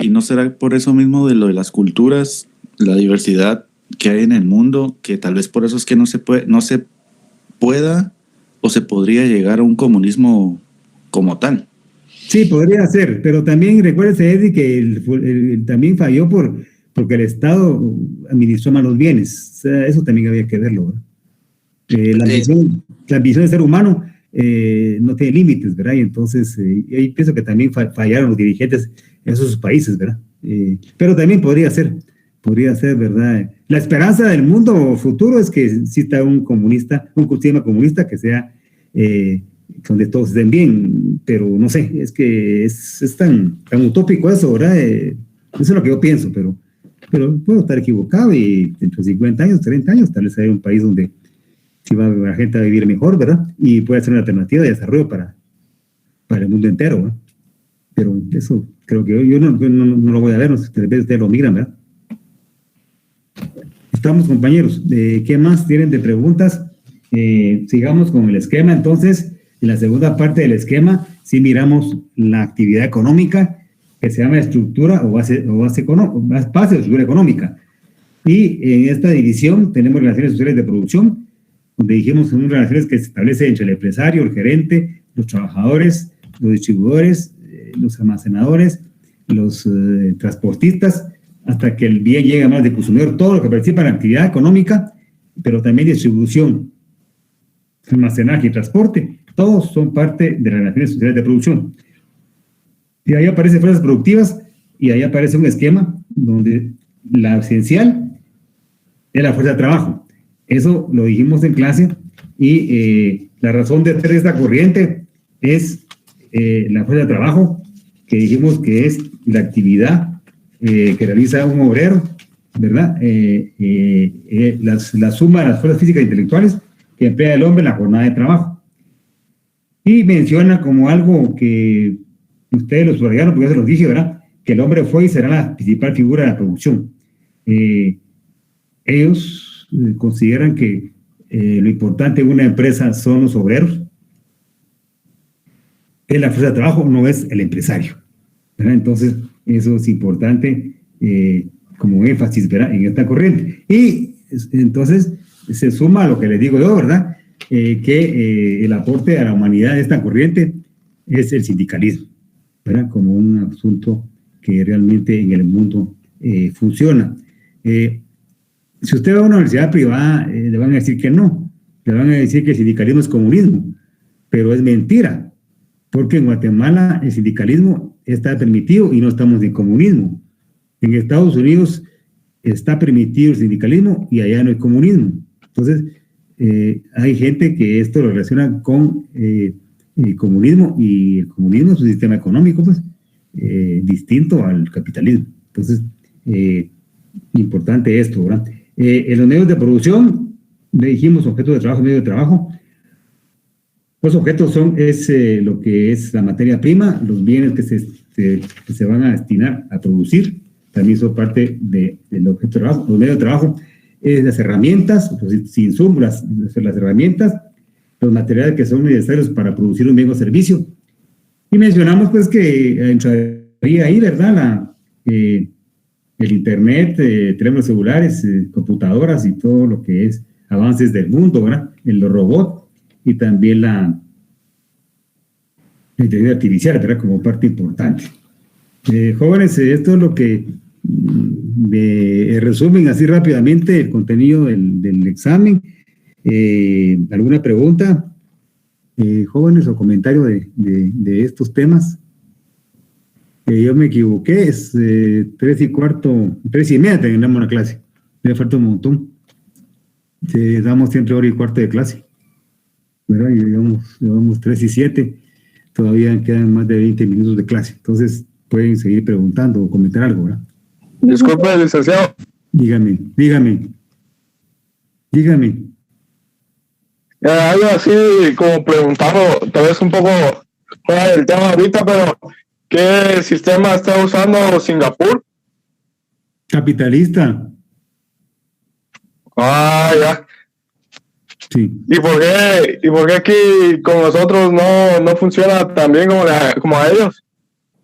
S16: por eso mismo de lo de las culturas, la diversidad que hay en el mundo, que tal vez por eso es que no se pueda o se podría llegar a un comunismo como tal?
S13: Sí, podría ser, pero también recuérdese, Eddie, que también falló porque el Estado administró mal los bienes. O sea, eso también había que verlo, ¿verdad? La ambición del ser humano no tiene límites, ¿verdad? Y entonces, yo pienso que también fallaron los dirigentes en esos países, ¿verdad? Pero también podría ser, ¿verdad? La esperanza del mundo futuro es que exista un sistema comunista que sea donde todos estén bien, pero no sé, es que es tan utópico eso, ¿verdad? Eso es lo que yo pienso, pero puedo estar equivocado, y dentro de 50 años, 30 años, tal vez haya un país donde sí va la gente a vivir mejor, ¿verdad? Y puede ser una alternativa de desarrollo para el mundo entero, ¿verdad? Pero eso creo que yo no lo voy a ver, no sé, tal vez ustedes lo miran, ¿verdad? Estamos, compañeros. ¿Qué más tienen de preguntas? Sigamos con el esquema. Entonces, en la segunda parte del esquema, sí miramos la actividad económica, que se llama estructura o base de estructura económica. Y en esta división tenemos relaciones sociales de producción, donde dijimos que son relaciones que se establecen entre el empresario, el gerente, los trabajadores, los distribuidores, los almacenadores, los transportistas, hasta que el bien llega a manos del consumidor, todo lo que participa en la actividad económica, pero también distribución, almacenaje y transporte, todos son parte de las relaciones sociales de producción. Y ahí aparecen fuerzas productivas, y ahí aparece un esquema donde la esencial es la fuerza de trabajo. Eso lo dijimos en clase, y la razón de hacer esta corriente es la fuerza de trabajo, que dijimos que es la actividad que realiza un obrero, ¿verdad? La suma de las fuerzas físicas e intelectuales que emplea el hombre en la jornada de trabajo. Y menciona como algo que ustedes lo subrayaron, porque ya se los dije, ¿verdad? Que el hombre fue y será la principal figura de la producción. Ellos consideran que lo importante en una empresa son los obreros, es la fuerza de trabajo, no es el empresario, ¿verdad? Entonces, eso es importante como énfasis, ¿verdad?, en esta corriente. Y entonces se suma a lo que les digo yo, ¿verdad?, que el aporte a la humanidad de esta corriente es el sindicalismo, ¿verdad?, como un asunto que realmente en el mundo funciona. Si usted va a una universidad privada, le van a decir que no, le van a decir que el sindicalismo es comunismo, pero es mentira, porque en Guatemala el sindicalismo está permitido y no estamos en comunismo. En Estados Unidos está permitido el sindicalismo y allá no hay comunismo. Entonces, hay gente que esto lo relaciona con el comunismo, y el comunismo es un sistema económico, pues, distinto al capitalismo. Entonces, importante esto, ¿verdad? En los medios de producción, le dijimos objetos de trabajo, medio de trabajo. Los objetos es lo que es la materia prima, los bienes que se van a destinar a producir, también son parte del objeto de trabajo. Los medios de trabajo es las herramientas, los insumos, las herramientas, los materiales que son necesarios para producir un bien o servicio. Y mencionamos pues que entraría ahí, ¿verdad? El internet, teléfonos celulares, computadoras y todo lo que es avances del mundo, ¿verdad? Los robots y también la inteligencia artificial, ¿verdad? Como parte importante. Jóvenes, esto es lo que resumen así rápidamente el contenido del examen. ¿Alguna pregunta, jóvenes, o comentario de estos temas? Yo me equivoqué, es 3:15, 3:30 terminamos la clase. Me falta un montón. Damos siempre 1:15 de clase, ¿verdad? Y llevamos 3:07. Todavía quedan más de 20 minutos de clase. Entonces pueden seguir preguntando o comentar algo, ¿verdad?
S6: Disculpe, licenciado.
S13: Dígame.
S6: Algo así como preguntando, tal vez un poco fuera del tema ahorita, pero ¿qué sistema está usando Singapur?
S13: Capitalista.
S6: Ah, ya.
S13: Sí.
S6: ¿Y por qué aquí con nosotros no funciona tan bien como a ellos?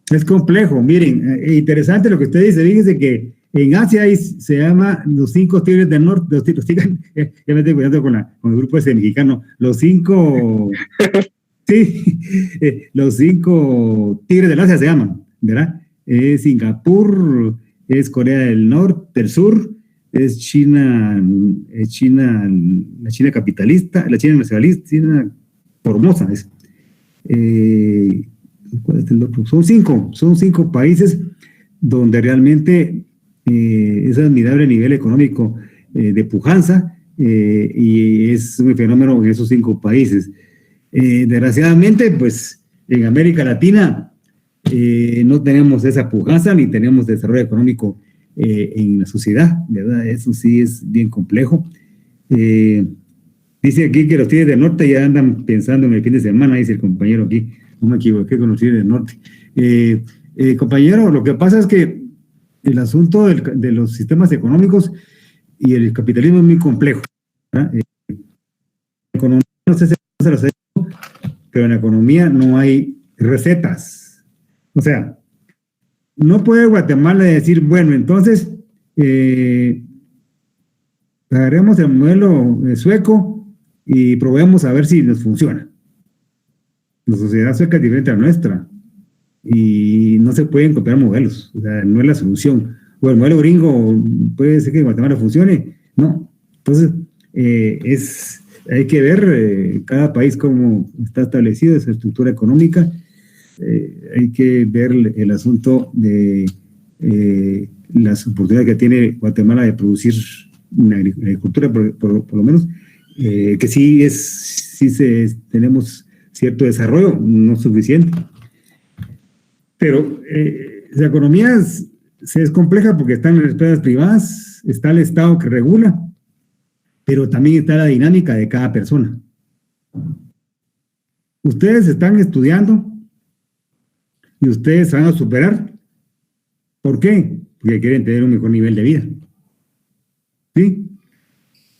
S13: Es complejo. Miren, interesante lo que usted dice. Fíjense que en Asia se llama los 5 tigres del norte. Ya me estoy cuidando con el grupo ese mexicano. Los 5... sí, los 5 tigres del Asia se llaman, ¿verdad? Es Singapur, es Corea del Sur, es China, la China capitalista, la China nacionalista, China formosa. ¿Cuál es el otro? Son 5 países donde realmente es admirable el nivel económico de pujanza, y es un fenómeno en esos 5 países. Desgraciadamente, pues en América Latina no tenemos esa pujanza ni tenemos desarrollo económico en la sociedad, ¿verdad? Eso sí es bien complejo. Dice aquí que los tigres del norte ya andan pensando en el fin de semana, dice el compañero aquí. No me equivoqué con los tigres del norte. Compañero, lo que pasa es que el asunto de los sistemas económicos y el capitalismo es muy complejo, ¿verdad? La economía, no sé si se lo sé, pero en la economía no hay recetas. O sea, no puede Guatemala decir, bueno, entonces agarremos el modelo sueco y probemos a ver si nos funciona. La sociedad sueca es diferente a la nuestra y no se pueden copiar modelos, o sea, no es la solución. O el modelo gringo puede ser que en Guatemala funcione, no. Entonces, hay que ver cada país cómo está establecido esa estructura económica. Hay que ver el asunto de las oportunidades que tiene Guatemala de producir una agricultura, por lo menos, que tenemos cierto desarrollo, no suficiente. Pero la economía es compleja porque están las empresas privadas, está el Estado que regula, pero también está la dinámica de cada persona. Ustedes están estudiando y ustedes van a superar. ¿Por qué? Porque quieren tener un mejor nivel de vida. ¿Sí?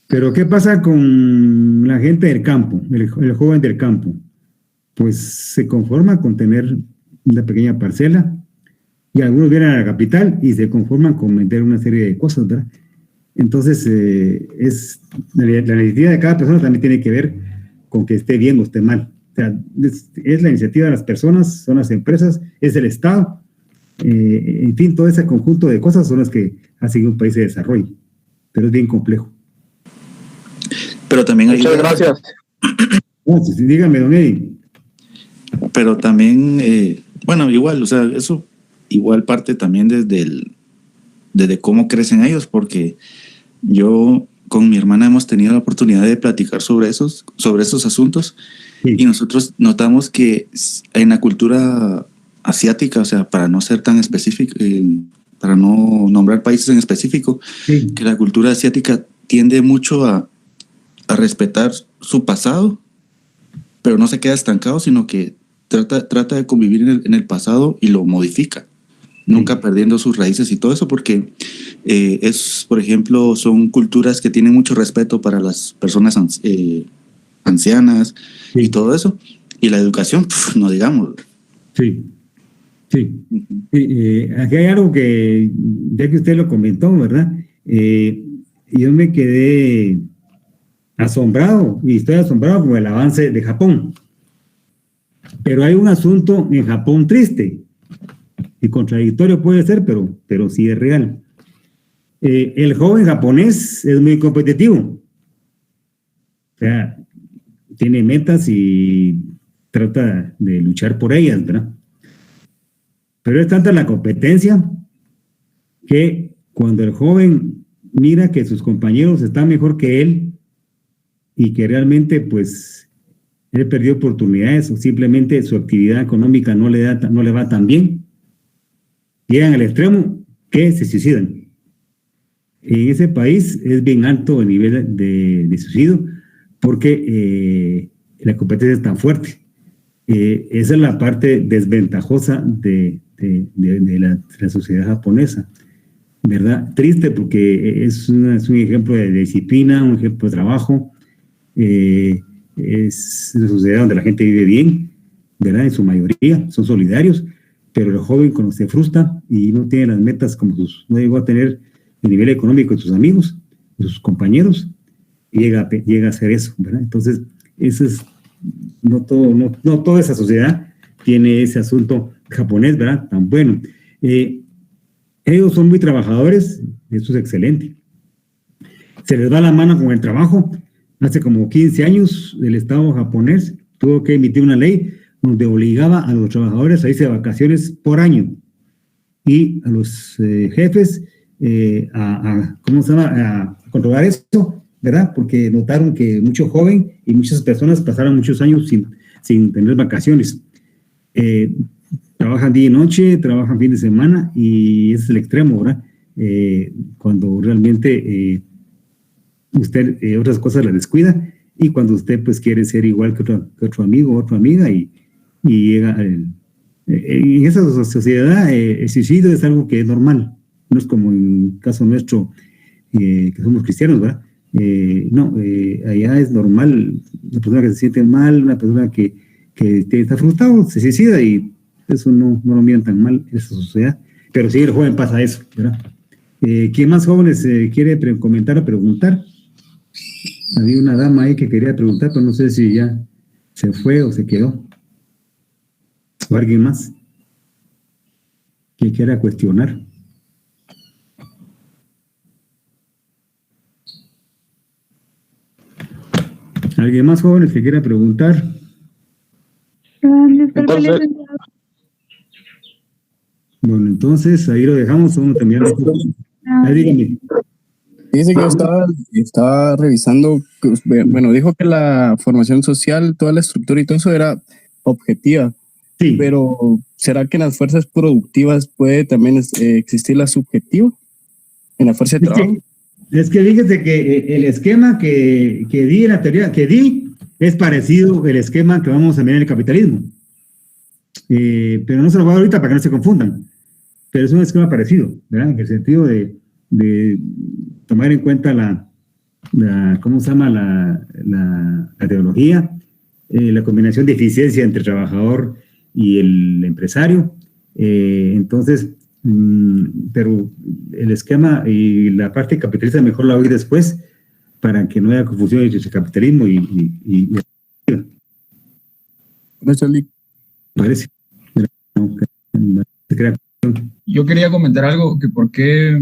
S13: Pero ¿qué pasa con la gente del campo, el joven del campo? Pues se conforma con tener una pequeña parcela, y algunos vienen a la capital y se conforman con vender una serie de cosas, ¿verdad? Entonces, la necesidad de cada persona también tiene que ver con que esté bien o esté mal. O sea, es la iniciativa de las personas, son las empresas, es el Estado. En fin, todo ese conjunto de cosas son las que hacen que un país se desarrolle. Pero es bien complejo.
S16: Pero también hay...
S6: Muchas gracias.
S13: Dígame, don Eddie.
S16: Pero también, bueno, igual, o sea, eso igual parte también desde cómo crecen ellos, porque yo con mi hermana hemos tenido la oportunidad de platicar sobre estos asuntos, sí. Y nosotros notamos que en la cultura asiática, o sea, para no ser tan específico, para no nombrar países en específico, sí. Que la cultura asiática tiende mucho a respetar su pasado, pero no se queda estancado, sino que trata de convivir en el pasado y lo modifica. nunca perdiendo sus raíces y todo eso, porque por ejemplo, son culturas que tienen mucho respeto para las personas ancianas y todo eso, y la educación, no digamos.
S1: Sí. Aquí hay algo que, ya que usted lo comentó, ¿verdad? Yo me quedé asombrado, y estoy asombrado con el avance de Japón. Pero hay un asunto en Japón triste, y contradictorio puede ser, pero sí es real. El joven japonés es muy competitivo. O sea, tiene metas y trata de luchar por ellas, ¿verdad? Pero es tanta la competencia que cuando el joven mira que sus compañeros están mejor que él y que realmente, pues, él perdió oportunidades o simplemente su actividad económica no le va tan bien, llegan al extremo que se suicidan. En ese país es bien alto el nivel de suicidio porque la competencia es tan fuerte. Esa es la parte desventajosa de la sociedad japonesa, ¿verdad? Triste porque es un ejemplo de disciplina, un ejemplo de trabajo. Es una sociedad donde la gente vive bien, ¿verdad? En su mayoría, son solidarios, pero el joven cuando se frustra y no tiene las metas no llegó a tener el nivel económico de sus amigos, de sus compañeros, llega a hacer eso, ¿verdad? Entonces, eso es, no toda esa sociedad tiene ese asunto japonés, ¿verdad? Tan bueno. Ellos son muy trabajadores, eso es excelente. Se les va la mano con el trabajo. Hace como 15 años el Estado japonés tuvo que emitir una ley donde obligaba a los trabajadores a irse de vacaciones por año y a los jefes a controlar esto, ¿verdad? Porque notaron que mucho joven y muchas personas pasaron muchos años sin tener vacaciones. Trabajan día y noche, trabajan fin de semana y ese es el extremo, ¿verdad? Cuando realmente usted otras cosas las descuida y cuando usted pues quiere ser igual que otro amigo o otra amiga y llega en esa sociedad el suicidio es algo que es normal, no es como en el caso nuestro que somos cristianos, ¿verdad? Allá es normal una persona que se siente mal, una persona que está frustrado, se suicida y eso no lo miran tan mal en esa sociedad, pero sí el joven pasa eso, ¿verdad? ¿Quién más jóvenes quiere comentar o preguntar? Había una dama ahí que quería preguntar, pero no sé si ya se fue o se quedó. ¿O alguien más que quiera cuestionar? ¿Alguien más jóvenes que quiera preguntar?
S6: Entonces,
S1: bueno, entonces ahí lo dejamos. Vamos a terminar. Dígame.
S10: Dice que estaba revisando, bueno, dijo que la formación social, toda la estructura y todo eso era objetiva.
S1: Sí.
S10: Pero ¿será que en las fuerzas productivas puede también existir la subjetiva? ¿En la fuerza de trabajo?
S1: Es que fíjese que el esquema que di en la teoría, que di, es parecido al esquema que vamos a ver en el capitalismo. Pero no se lo voy a dar ahorita para que no se confundan. Pero es un esquema parecido, ¿verdad? En el sentido de tomar en cuenta ¿cómo se llama? La teología, la combinación de eficiencia entre el trabajador y el empresario. Entonces, pero el esquema y la parte capitalista mejor la oí después para que no haya confusión entre el capitalismo y parece.
S5: Yo quería comentar algo, que por qué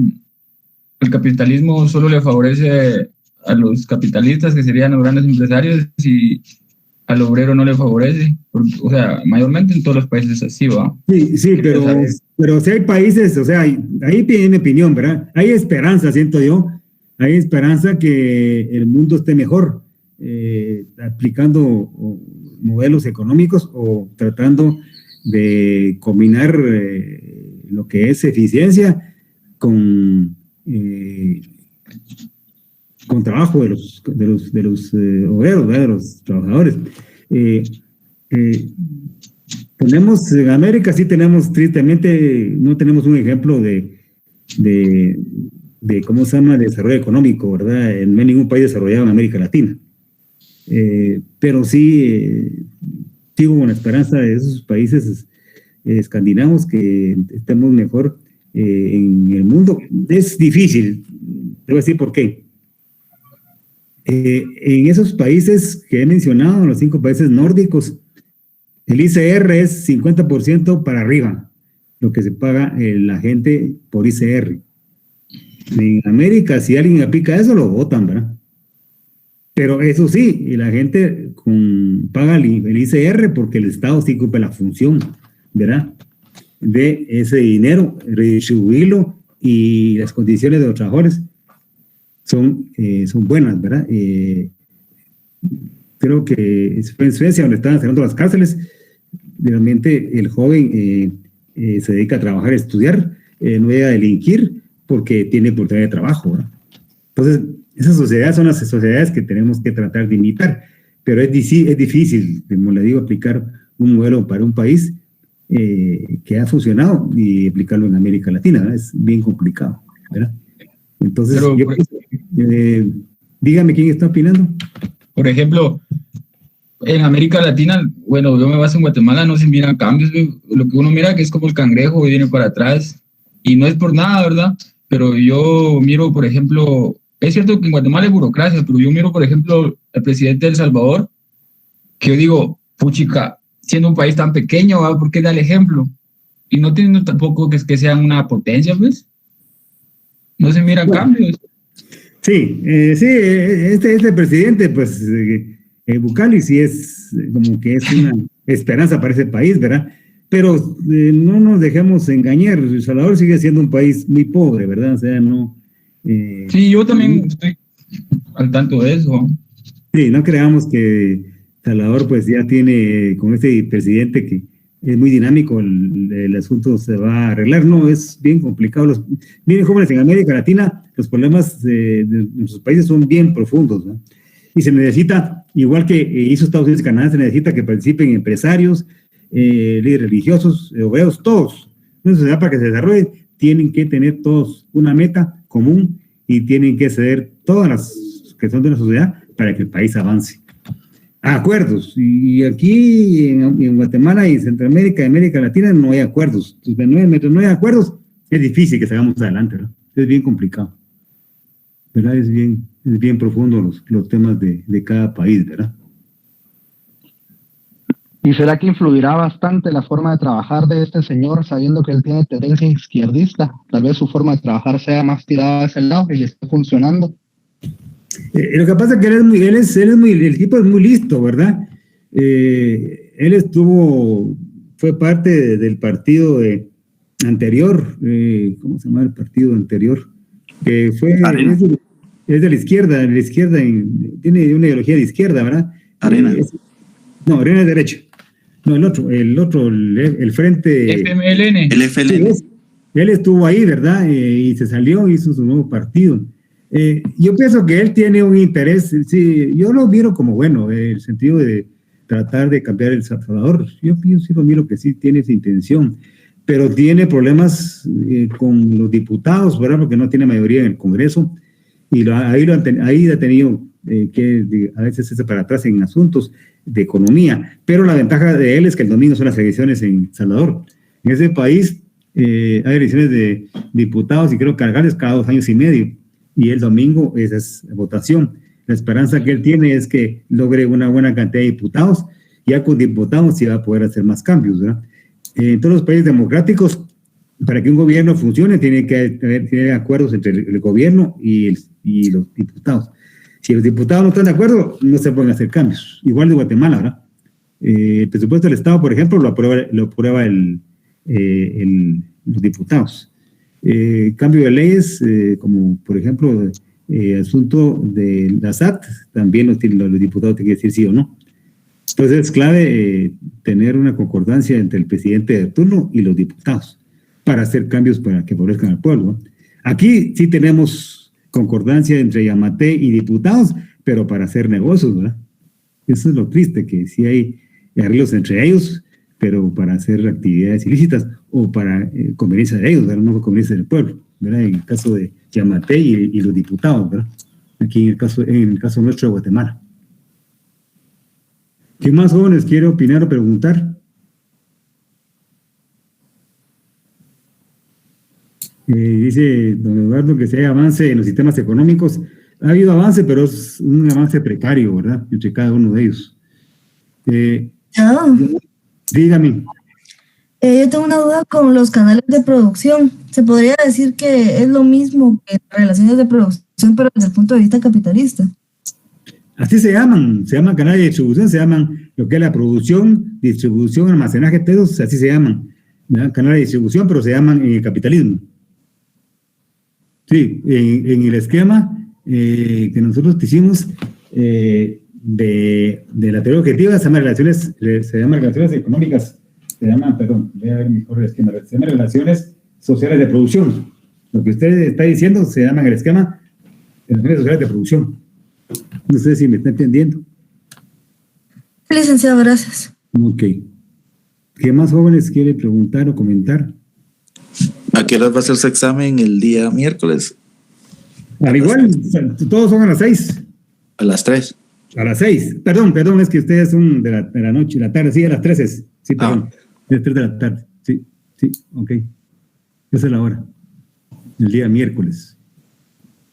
S5: el capitalismo solo le favorece a los capitalistas, que serían los grandes empresarios, y al obrero no le favorece. O sea, mayormente en todos los países es así, ¿va?
S1: Sí, pero si hay países, o sea, ahí tiene mi opinión, ¿verdad? Hay esperanza, siento yo, hay esperanza que el mundo esté mejor, aplicando modelos económicos o tratando de combinar lo que es eficiencia con trabajo de los obreros, ¿verdad? De los trabajadores.
S13: Tenemos, en América sí tenemos, tristemente, no tenemos un ejemplo de ¿cómo se llama?, desarrollo económico, ¿verdad? No hay ningún país desarrollado en América Latina. Pero sí, sigo con la esperanza de esos países escandinavos que estemos mejor en el mundo. Es difícil, te voy a decir por qué. En esos países que he mencionado, los 5 países nórdicos, el ICR es 50% para arriba, lo que se paga la gente por ICR. En América, si alguien aplica eso, lo votan, ¿verdad? Pero eso sí, y la gente paga el ICR porque el Estado sí cumple la función, ¿verdad?, de ese dinero, redistribuirlo, y las condiciones de los trabajadores son buenas, ¿verdad? Creo que fue en Suecia donde estaban cerrando las cárceles. Realmente el joven se dedica a trabajar, a estudiar, no llega a delinquir porque tiene oportunidad de trabajo, ¿verdad? Entonces, esas sociedades son las sociedades que tenemos que tratar de imitar, pero es difícil, como le digo, aplicar un modelo para un país que ha funcionado y aplicarlo en América Latina, ¿verdad? Es bien complicado, ¿verdad? Entonces, dígame quién está opinando.
S5: Por ejemplo, en América Latina, bueno, yo me baso en Guatemala, no se miran cambios, lo que uno mira que es como el cangrejo y viene para atrás, y no es por nada, ¿verdad? Pero yo miro, por ejemplo, es cierto que en Guatemala hay burocracia, pero yo miro, por ejemplo, al presidente de El Salvador, que yo digo, puchica, siendo un país tan pequeño, ¿verdad?, ¿por qué da el ejemplo? Y no teniendo tampoco que sean una potencia, pues, no se miran cambios.
S13: Sí, este presidente, pues, Bukele sí es como que es una esperanza para ese país, ¿verdad? Pero no nos dejemos engañar, El Salvador sigue siendo un país muy pobre, ¿verdad? O sea, no...
S5: sí, yo también estoy al tanto de eso.
S13: Sí, no creamos que Salvador pues ya tiene, con este presidente que es muy dinámico, el asunto se va a arreglar. No, es bien complicado. Miren, jóvenes, en América Latina los problemas de nuestros países son bien profundos, ¿no? Y se necesita, igual que hizo Estados Unidos y Canadá, se necesita que participen empresarios, líderes religiosos, obreros, todos. Una sociedad, para que se desarrolle, tienen que tener todos una meta común y tienen que ceder todas las que son de la sociedad para que el país avance. Acuerdos. Y aquí en Guatemala y Centroamérica y América Latina no hay acuerdos. Mientras no hay acuerdos, es difícil que salgamos adelante, ¿verdad? Es bien complicado, ¿verdad? Es bien profundo los temas de cada país, ¿verdad?
S15: ¿Y será que influirá bastante la forma de trabajar de este señor, sabiendo que él tiene tendencia izquierdista? Tal vez su forma de trabajar sea más tirada a ese lado y esté funcionando.
S13: Lo que pasa es que el tipo es muy listo, ¿verdad? Él fue parte del partido anterior, ¿cómo se llama el partido anterior? Que es de la izquierda, tiene una ideología de izquierda, ¿verdad?
S16: Arena.
S13: No, Arena es derecha. No, el otro, el frente...
S5: FMLN.
S16: El FLN.
S13: Sí, él estuvo ahí, ¿verdad? Y se salió, hizo su nuevo partido. Yo pienso que él tiene un interés, sí, yo lo miro como bueno, el sentido de tratar de cambiar El Salvador. Yo sí lo miro que sí tiene esa intención, pero tiene problemas con los diputados, ¿verdad? Porque no tiene mayoría en el Congreso, y ahí ha tenido que a veces irse para atrás en asuntos de economía, pero la ventaja de él es que el domingo son las elecciones en Salvador. En ese país hay elecciones de diputados y creo que alcaldes cada 2 años y medio, y el domingo esa es votación. La esperanza que él tiene es que logre una buena cantidad de diputados. Ya con diputados sí va a poder hacer más cambios, ¿verdad? En todos los países democráticos, para que un gobierno funcione, tiene que tener acuerdos entre el gobierno y los diputados. Si los diputados no están de acuerdo, no se pueden hacer cambios. Igual de Guatemala, ¿verdad? El presupuesto del Estado, por ejemplo, lo aprueba los diputados. Cambio de leyes, como por ejemplo, asunto de la SAT, también los diputados tienen que decir sí o no. Entonces es clave tener una concordancia entre el presidente de turno y los diputados para hacer cambios para que favorezcan al pueblo, ¿no? Aquí sí tenemos concordancia entre Yamatei y diputados, pero para hacer negocios, ¿verdad? Eso es lo triste, que sí hay arreglos entre ellos,
S1: pero para hacer actividades ilícitas o para conveniencia de ellos, ¿verdad? No conveniencia del pueblo, ¿verdad? En el caso de Yamatei y los diputados, ¿verdad? Aquí en el caso nuestro de Guatemala. ¿Qué más jóvenes quiere opinar o preguntar? Dice don Eduardo que si hay avance en los sistemas económicos. Ha habido avance, pero es un avance precario, ¿verdad? Entre cada uno de ellos. Dígame.
S17: Yo tengo una duda con los canales de producción. ¿Se podría decir que es lo mismo que relaciones de producción, pero desde el punto de vista capitalista?
S1: Así se llaman canales de distribución, se llaman lo que es la producción, distribución, almacenaje, todos así se llaman, ¿verdad? Canales de distribución, pero se llaman en el capitalismo. Sí, en el esquema que nosotros hicimos de la teoría objetiva, se llama relaciones económicas, voy a ver mejor el esquema, se llama relaciones sociales de producción. Lo que usted está diciendo se llama en el esquema de relaciones sociales de producción. No sé si me está entendiendo.
S17: Licenciado, gracias.
S1: Ok. ¿Qué más jóvenes quiere preguntar o comentar?
S16: ¿A qué hora va a ser su examen el día miércoles?
S1: Al igual, todos son a las 6.
S16: A las 3.
S1: A las 6. Perdón, es que ustedes son de la noche, la tarde. Sí, a las 3 es. Sí, perdón. Es 3 de la tarde. Sí, ok. Esa es la hora. El día miércoles.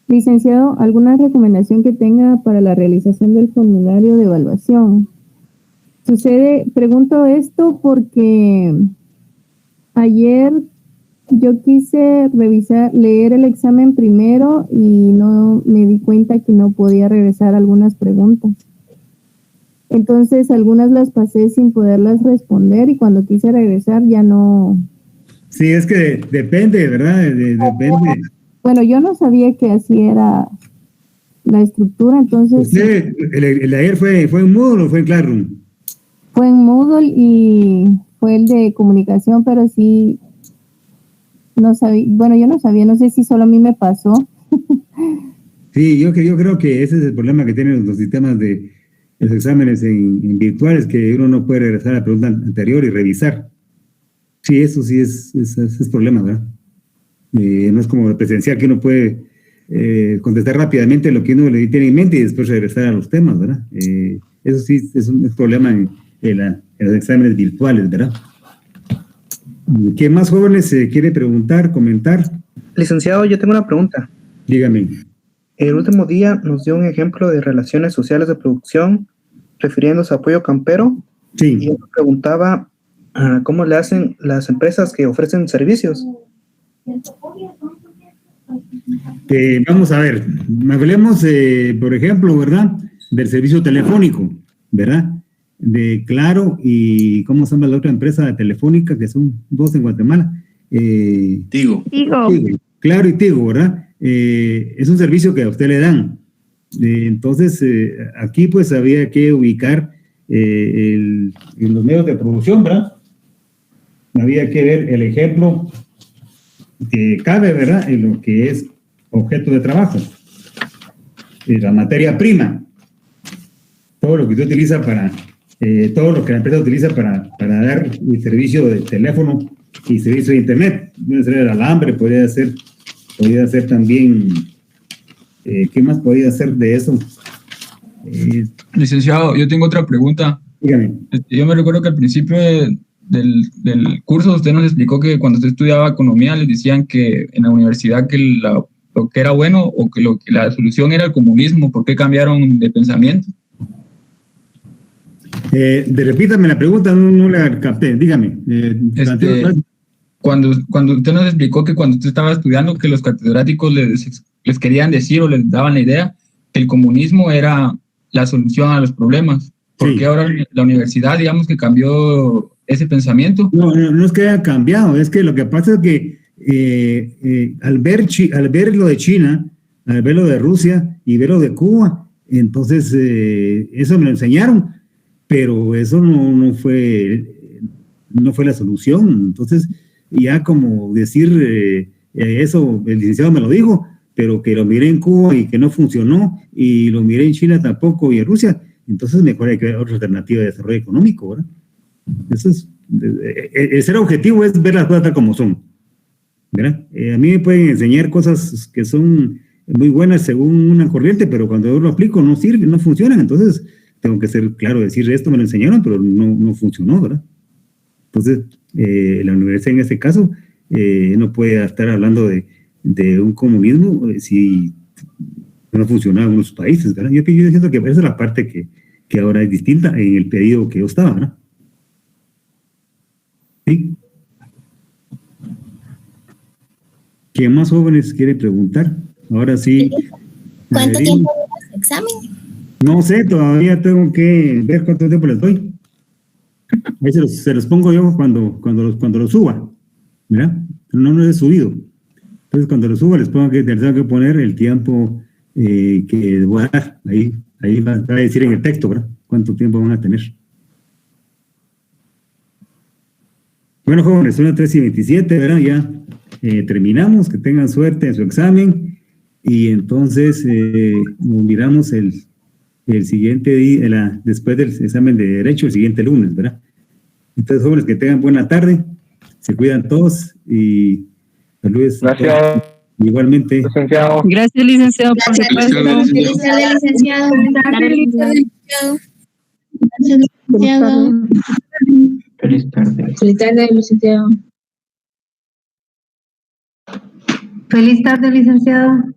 S8: Licenciado, ¿alguna recomendación que tenga para la realización del formulario de evaluación? Pregunto esto porque ayer yo quise leer el examen primero y no me di cuenta que no podía regresar algunas preguntas. Entonces, algunas las pasé sin poderlas responder y cuando quise regresar ya no. Sí,
S1: es que depende, ¿verdad? Depende.
S8: Bueno, yo no sabía que así era la estructura, entonces.
S1: ¿El de ayer fue en Moodle o fue en Classroom?
S8: Fue en Moodle y fue el de comunicación, pero sí. No sabía, bueno, yo no sabía, no sé si solo a mí me pasó.
S1: Sí, yo creo que ese es el problema que tienen los sistemas de los exámenes en virtuales, que uno no puede regresar a la pregunta anterior y revisar. Sí, eso sí es problema, ¿verdad? No es como el presencial, que uno puede contestar rápidamente lo que uno le tiene en mente y después regresar a los temas, ¿verdad? Eso sí es un problema en los exámenes virtuales, ¿verdad? ¿Qué más jóvenes quiere preguntar, comentar?
S11: Licenciado, yo tengo una pregunta.
S1: Dígame.
S11: El último día nos dio un ejemplo de relaciones sociales de producción refiriéndose a apoyo campero.
S1: Sí.
S11: Y yo me preguntaba cómo le hacen las empresas que ofrecen servicios.
S1: Vamos a ver, hablemos, por ejemplo, ¿verdad? Del servicio telefónico, ¿verdad? De Claro y ¿cómo se llama la otra empresa telefónica? Que son dos en Guatemala.
S16: Tigo.
S1: Claro y Tigo, ¿verdad? Es un servicio que a usted le dan. Entonces, aquí pues había que ubicar en los medios de producción, ¿verdad? Había que ver el ejemplo que cabe, ¿verdad? En lo que es objeto de trabajo. La materia prima. Todo lo que usted utiliza todo lo que la empresa utiliza para dar el servicio de teléfono y servicio de internet. Puede ser el alambre, podría ser también, ¿qué más podría ser de eso?
S5: Licenciado, yo tengo otra pregunta.
S1: Dígame.
S5: Yo me recuerdo que al principio del curso usted nos explicó que cuando usted estudiaba economía les decían que en la universidad que lo que era bueno o que la solución era el comunismo. ¿Por qué cambiaron de pensamiento?
S1: Repítame la pregunta, no la capté, dígame.
S5: Cuando usted nos explicó que cuando usted estaba estudiando que los catedráticos les querían decir o les daban la idea que el comunismo era la solución a los problemas. ¿Por qué ahora la universidad, digamos, que cambió ese pensamiento?
S1: No es que haya cambiado, es que lo que pasa es que al ver lo de China, al ver lo de Rusia y ver lo de Cuba, entonces eso me lo enseñaron, pero eso no fue la solución. Entonces, ya como decir eso, el licenciado me lo dijo, pero que lo miré en Cuba y que no funcionó, y lo miré en China tampoco y en Rusia, entonces mejor hay que ver otra alternativa de desarrollo económico, ¿verdad? Eso es
S13: el ser objetivo es ver las cosas tal como son, ¿verdad? A mí me pueden enseñar cosas que son muy buenas según una corriente, pero cuando yo lo aplico no sirve, no funcionan, entonces tengo que ser claro, decir esto me lo enseñaron, pero no funcionó, ¿verdad? Entonces, la universidad en este caso no puede estar hablando de un comunismo si no funciona en algunos países, ¿verdad? Yo siento que esa es la parte que ahora es distinta en el pedido que yo estaba, ¿verdad? ¿Sí? ¿Quién más jóvenes quiere preguntar? Ahora sí.
S18: ¿Cuánto tiempo dura su examen?
S13: No sé, todavía tengo que ver cuánto tiempo les doy. Ahí se los pongo yo cuando los suba, ¿verdad? No los he subido. Entonces, cuando los suba, les tengo que poner el tiempo que les voy a dar. Ahí va a decir en el texto, ¿verdad? Cuánto tiempo van a tener. Bueno, jóvenes, son las 3:27, ¿verdad? Ya terminamos. Que tengan suerte en su examen. Y entonces nos miramos el siguiente día, después del examen de Derecho, el siguiente lunes, ¿verdad? Entonces, jóvenes, que tengan buena tarde. Se cuidan todos y saludos.
S6: Gracias.
S13: Igualmente.
S6: Licenciado.
S9: Gracias, licenciado.
S18: Gracias, licenciado. Feliz tarde, licenciado.
S11: Feliz tarde.
S3: Feliz tarde, licenciado.
S8: Feliz tarde, licenciado.